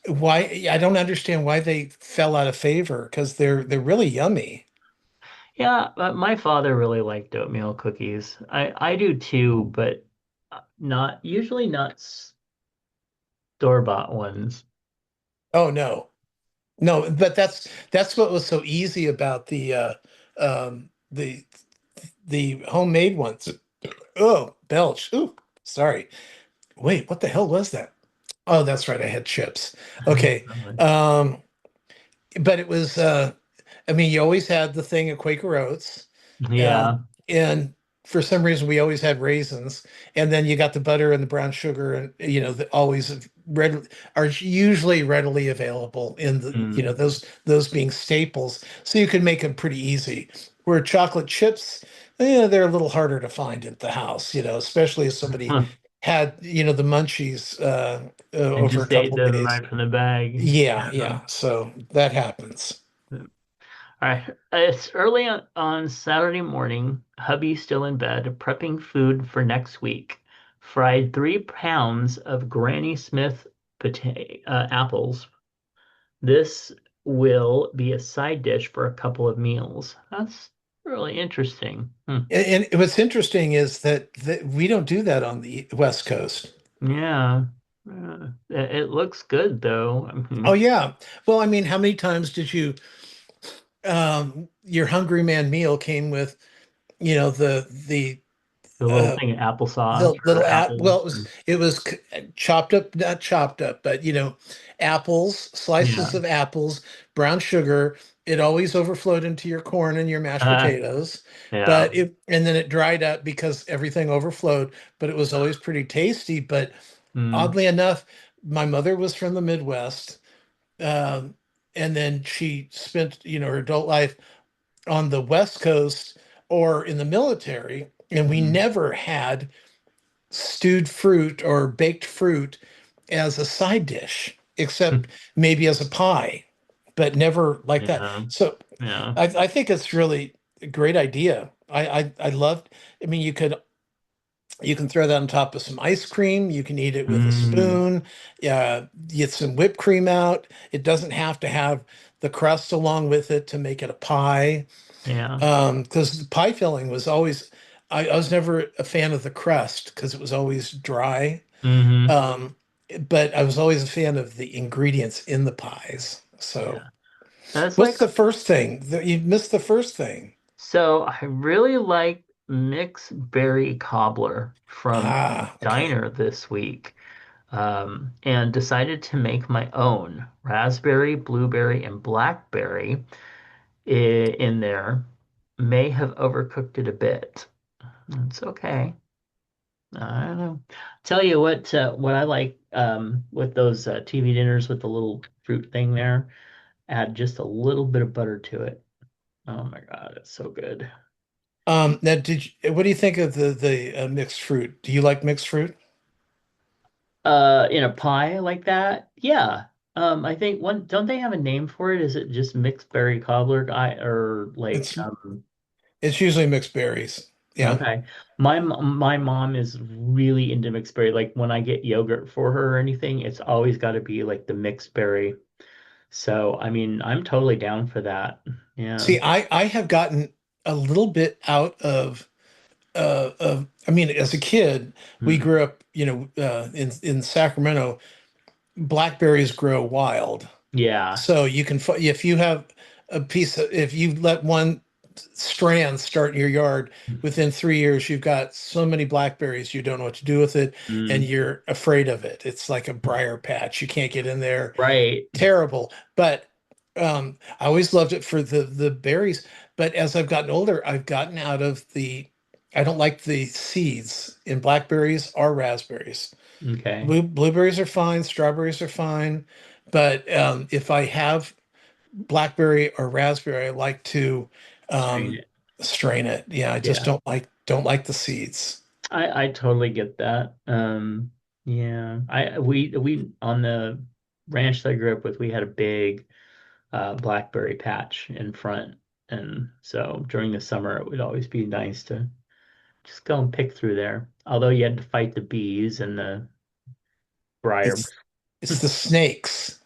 why I don't understand why they fell out of favor because they're really yummy. yeah, my father really liked oatmeal cookies. I do too, but not usually not store-bought ones. Oh no. No, but that's what was so easy about um the the homemade ones. Oh, belch. Ooh, sorry. Wait, what the hell was that? Oh, that's right. I had chips. Okay. Um, but it was I mean, you always had the thing of Quaker Oats. Yeah. And for some reason we always had raisins. And then you got the butter and the brown sugar and always are usually readily available in the Mm. those being staples. So you can make them pretty easy. Where chocolate chips, they're a little harder to find at the house, especially if somebody had, the munchies And over a just ate couple them days. right from the bag. Yeah, Yeah. yeah. So that happens. All right. It's early on Saturday morning. Hubby's still in bed, prepping food for next week. Fried 3 pounds of Granny Smith apples. This will be a side dish for a couple of meals. That's really interesting. Hmm. And what's interesting is that we don't do that on the West Coast. Yeah. It looks good though. I Oh mean, yeah. Well, I mean, how many times did your Hungry Man meal came with, the the little uh thing of applesauce the or little app. Well, apples. it was chopped up, not chopped up, but apples, slices Yeah. of apples, brown sugar. It always overflowed into your corn and your mashed Uh, potatoes, yeah. but and then it dried up because everything overflowed. But it was always pretty tasty. But Mm, oddly enough, my mother was from the Midwest, um, and then she spent her adult life on the West Coast or in the military, and we mm, never had stewed fruit or baked fruit as a side dish, except maybe as a pie. but never like that. Yeah. So Yeah. I think it's really a great idea. I loved. I mean, you can throw that on top of some ice cream. You can eat it with a Mm, spoon. Get some whipped cream out. It doesn't have to have the crust along with it to make it a pie. yeah. Because the pie filling was always, I was never a fan of the crust because it was always dry. Hmm. Um, but I was always a fan of the ingredients in the pies. So, Yeah. That's what's like, the first thing that you missed? The first thing. so I really like mixed berry cobbler from Ah, okay. Diner this week. And decided to make my own raspberry, blueberry, and blackberry in there. May have overcooked it a bit. It's okay. I don't know. Tell you what I like with those TV dinners with the little fruit thing there. Add just a little bit of butter to it. Oh my God, it's so good. Now, what do you think of the mixed fruit? Do you like mixed fruit? In a pie like that, yeah. I think one, don't they have a name for it? Is it just mixed berry cobbler guy or like It's it's usually mixed berries. Yeah. okay. My mom is really into mixed berry. Like when I get yogurt for her or anything, it's always got to be like the mixed berry. So, I mean, I'm totally down for that. Yeah. See, I have gotten a little bit out I mean, as a kid, we Hmm. grew up, in Sacramento, blackberries grow wild. Yeah. So if you have if you let one strand start in your yard, within 3 years, you've got so many blackberries, you don't know what to do with it, and Mm. you're afraid of it. It's like a briar patch. You can't get in there. Right. Terrible. But I always loved it for the berries. But as I've gotten older, I've gotten out of I don't like the seeds in blackberries or raspberries. Okay. Blueberries are fine, strawberries are fine, but if I have blackberry or raspberry, I like to Strain um, it. strain it. Yeah, I just Yeah. don't like the seeds. I totally get that. Yeah. We on the ranch that I grew up with, we had a big blackberry patch in front. And so during the summer, it would always be nice to just go and pick through there. Although you had to fight the bees and the briar. It's it's the snakes.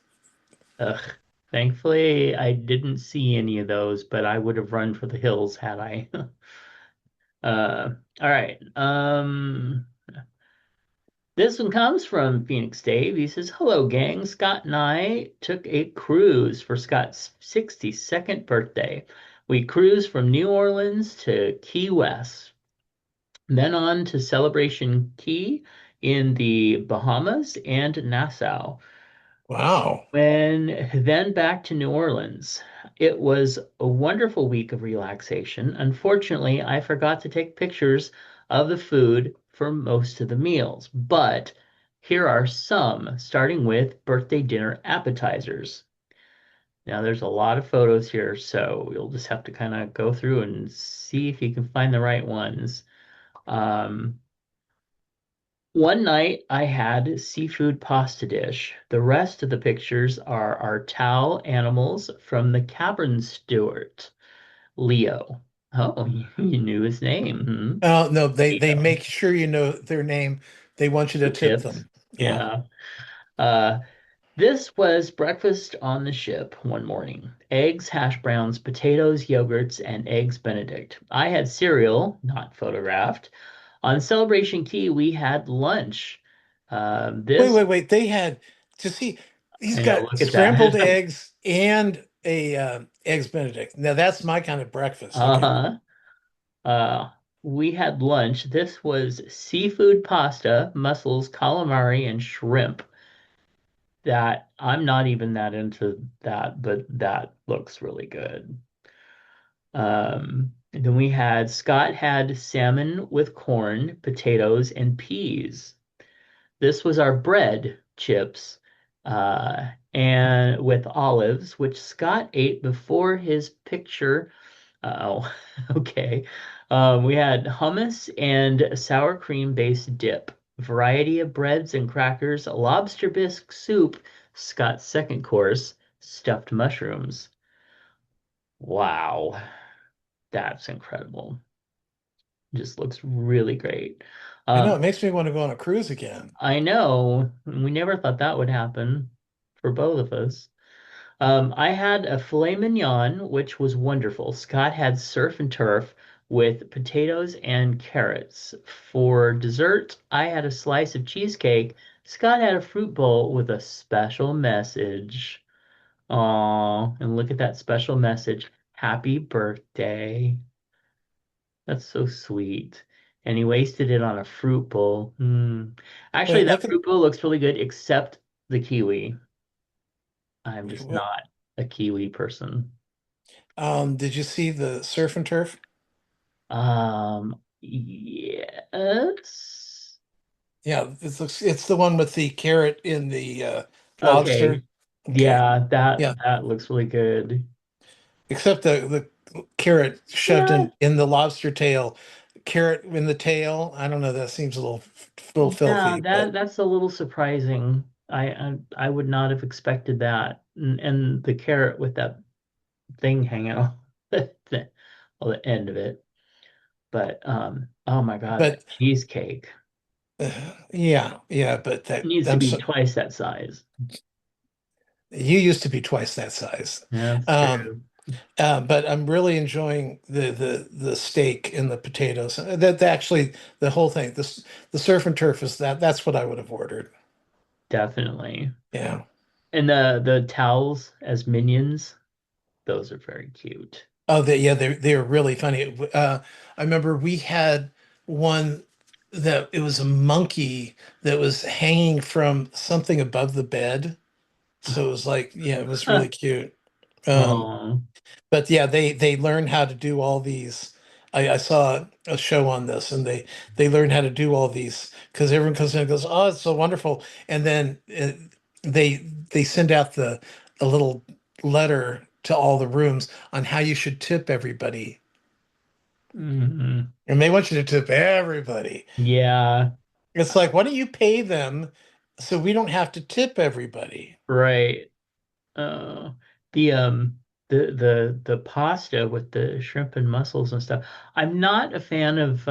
Ugh. Thankfully, I didn't see any of those, but I would have run for the hills had I. All right. This one comes from Phoenix Dave. He says, "Hello, gang. Scott and I took a cruise for Scott's 62nd birthday. We cruised from New Orleans to Key West, then on to Celebration Key in the Bahamas and Nassau. Wow. When then back to New Orleans. It was a wonderful week of relaxation. Unfortunately, I forgot to take pictures of the food for most of the meals, but here are some, starting with birthday dinner appetizers. Now, there's a lot of photos here, so you'll just have to kind of go through and see if you can find the right ones. Um, One night I had seafood pasta dish. The rest of the pictures are our towel animals from the cabin steward, Leo. Oh, you knew his name. Hmm? Oh no, they Leo. make sure you know their name. They want you to The tip tips. them. Yeah. Yeah. Uh, this was breakfast on the ship one morning. Eggs, hash browns, potatoes, yogurts, and eggs Benedict. I had cereal, not photographed. On Celebration Key, we had lunch. Wait, This, wait, wait. They had to see. He's I know, got look at scrambled that. eggs and a eggs Benedict. Now that's my kind of breakfast. Okay. Uh-huh. Uh, we had lunch. This was seafood pasta, mussels, calamari, and shrimp. That I'm not even that into that, but that looks really good. Then we had Scott had salmon with corn, potatoes, and peas. This was our bread chips, and with olives, which Scott ate before his picture. Oh, okay. We had hummus and sour cream based dip, variety of breads and crackers, lobster bisque soup, Scott's second course, stuffed mushrooms. Wow, that's incredible. Just looks really great. I know it Um, makes me want to go on a cruise again. I know we never thought that would happen for both of us. I had a filet mignon, which was wonderful. Scott had surf and turf with potatoes and carrots. For dessert, I had a slice of cheesecake. Scott had a fruit bowl with a special message. Aw, and look at that special message. Happy birthday. That's so sweet. And he wasted it on a fruit bowl. Actually, Wait, that look at fruit bowl looks really good, except the kiwi. I'm just not a kiwi person. did you see the surf and turf? Yes. Yeah, it's the one with the carrot in the Okay. lobster. Okay. Yeah, that Yeah. that looks really good. Except the carrot shoved Yeah, in the lobster tail. Carrot in the tail. I don't know, that seems a little yeah, filthy, that but that's a little surprising. I would not have expected that. And the carrot with that thing hanging off the, on the end of it. But oh my God, that but cheesecake yeah, yeah, but that needs to I'm be so twice that size. you used to be twice that size. Yeah, that's Um, true. but I'm really enjoying the steak and the potatoes. That actually the whole thing. The surf and turf is that's what I would have ordered. Definitely. Yeah. And the towels as minions, those are very cute. Oh, yeah, they're really funny. I remember we had one that it was a monkey that was hanging from something above the bed. So it was like, yeah, it was really cute. Um, Oh, but yeah, they learn how to do all these. I saw a show on this, and they learn how to do all these because everyone comes in and goes, "Oh, it's so wonderful," and then they send out the a little letter to all the rooms on how you should tip everybody, mhm. and they want you to tip everybody. Yeah, It's like, why don't you pay them so we don't have to tip everybody? right. Uh, the the pasta with the shrimp and mussels and stuff. I'm not a fan of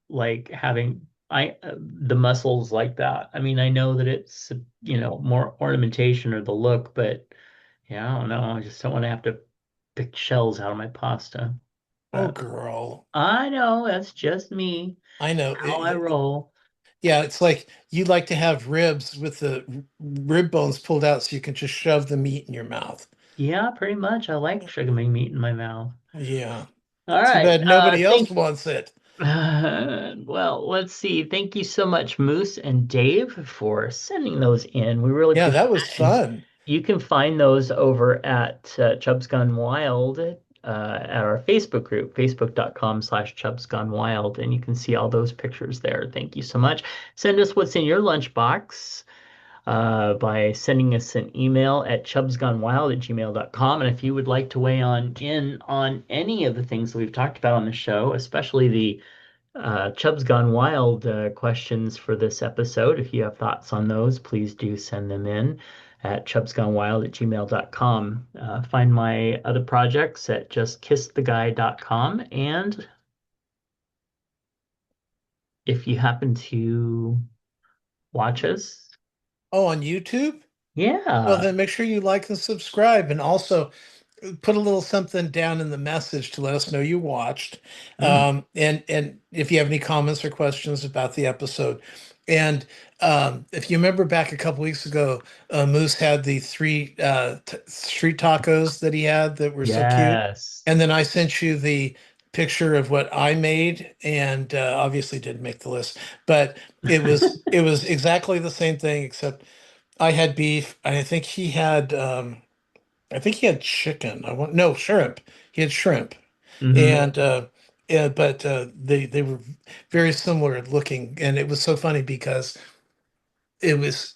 like having the mussels like that. I mean, I know that it's more ornamentation or the look, but yeah, I don't know. I just don't want to have to pick shells out of my pasta. Oh, But girl, I know that's just me, I know. how I roll. Yeah, it's like you like to have ribs with the rib bones pulled out so you can just shove the meat in your mouth. Yeah, pretty much. I like sugary meat in my mouth. Yeah. All Too right. bad nobody else wants it. Well, let's see. Thank you so much, Moose and Dave, for sending those in. We really Yeah, appreciate that was that. And fun. you can find those over at Chubs Gone Wild at our Facebook group, facebook.com/Chubs Gone Wild. And you can see all those pictures there. Thank you so much. Send us what's in your lunchbox by sending us an email at chubsgonewild@gmail.com. And if you would like to weigh in on any of the things that we've talked about on the show, especially the Chubs Gone Wild questions for this episode, if you have thoughts on those, please do send them in at chubsgonewild@gmail.com. Find my other projects at justkisstheguy.com. And if you happen to watch us, Oh, on YouTube? Well, yeah. then make sure you like and subscribe, and also put a little something down in the message to let us know you watched. Mm. And if you have any comments or questions about the episode. And if you remember back a couple weeks ago, Moose had the three street tacos that he had that were so cute. Yes. And then I sent you the picture of what I made, and obviously didn't make the list, but it was exactly the same thing, except I had beef. I think he had chicken. I want no shrimp. He had shrimp, Hmm. and yeah, but they were very similar looking, and it was so funny because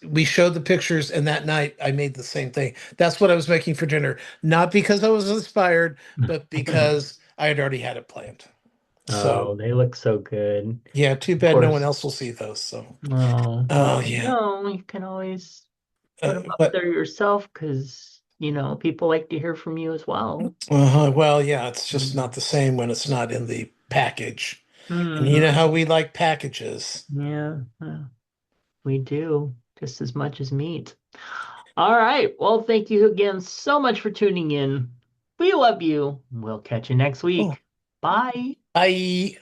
we showed the pictures, and that night I made the same thing. That's what I was making for dinner, not because I was inspired, but because I had already had it planned. So Oh, they look so good. yeah, too Of bad no one course. else will see those. So Oh, oh well, yeah, no, you can always put them up but there yourself because people like to hear from you as well. Well, yeah, it's just not the same when it's not in the package. And you know Mhm. how we like packages. Yeah, we do just as much as meat. All right. Well, thank you again so much for tuning in. We love you. We'll catch you next Oh, week. Bye. bye.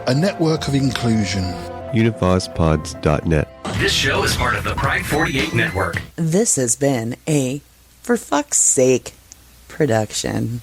A network of inclusion. UnivazPods.net. This show is part of the Pride 48 network. This has been a For Fuck's Sake production.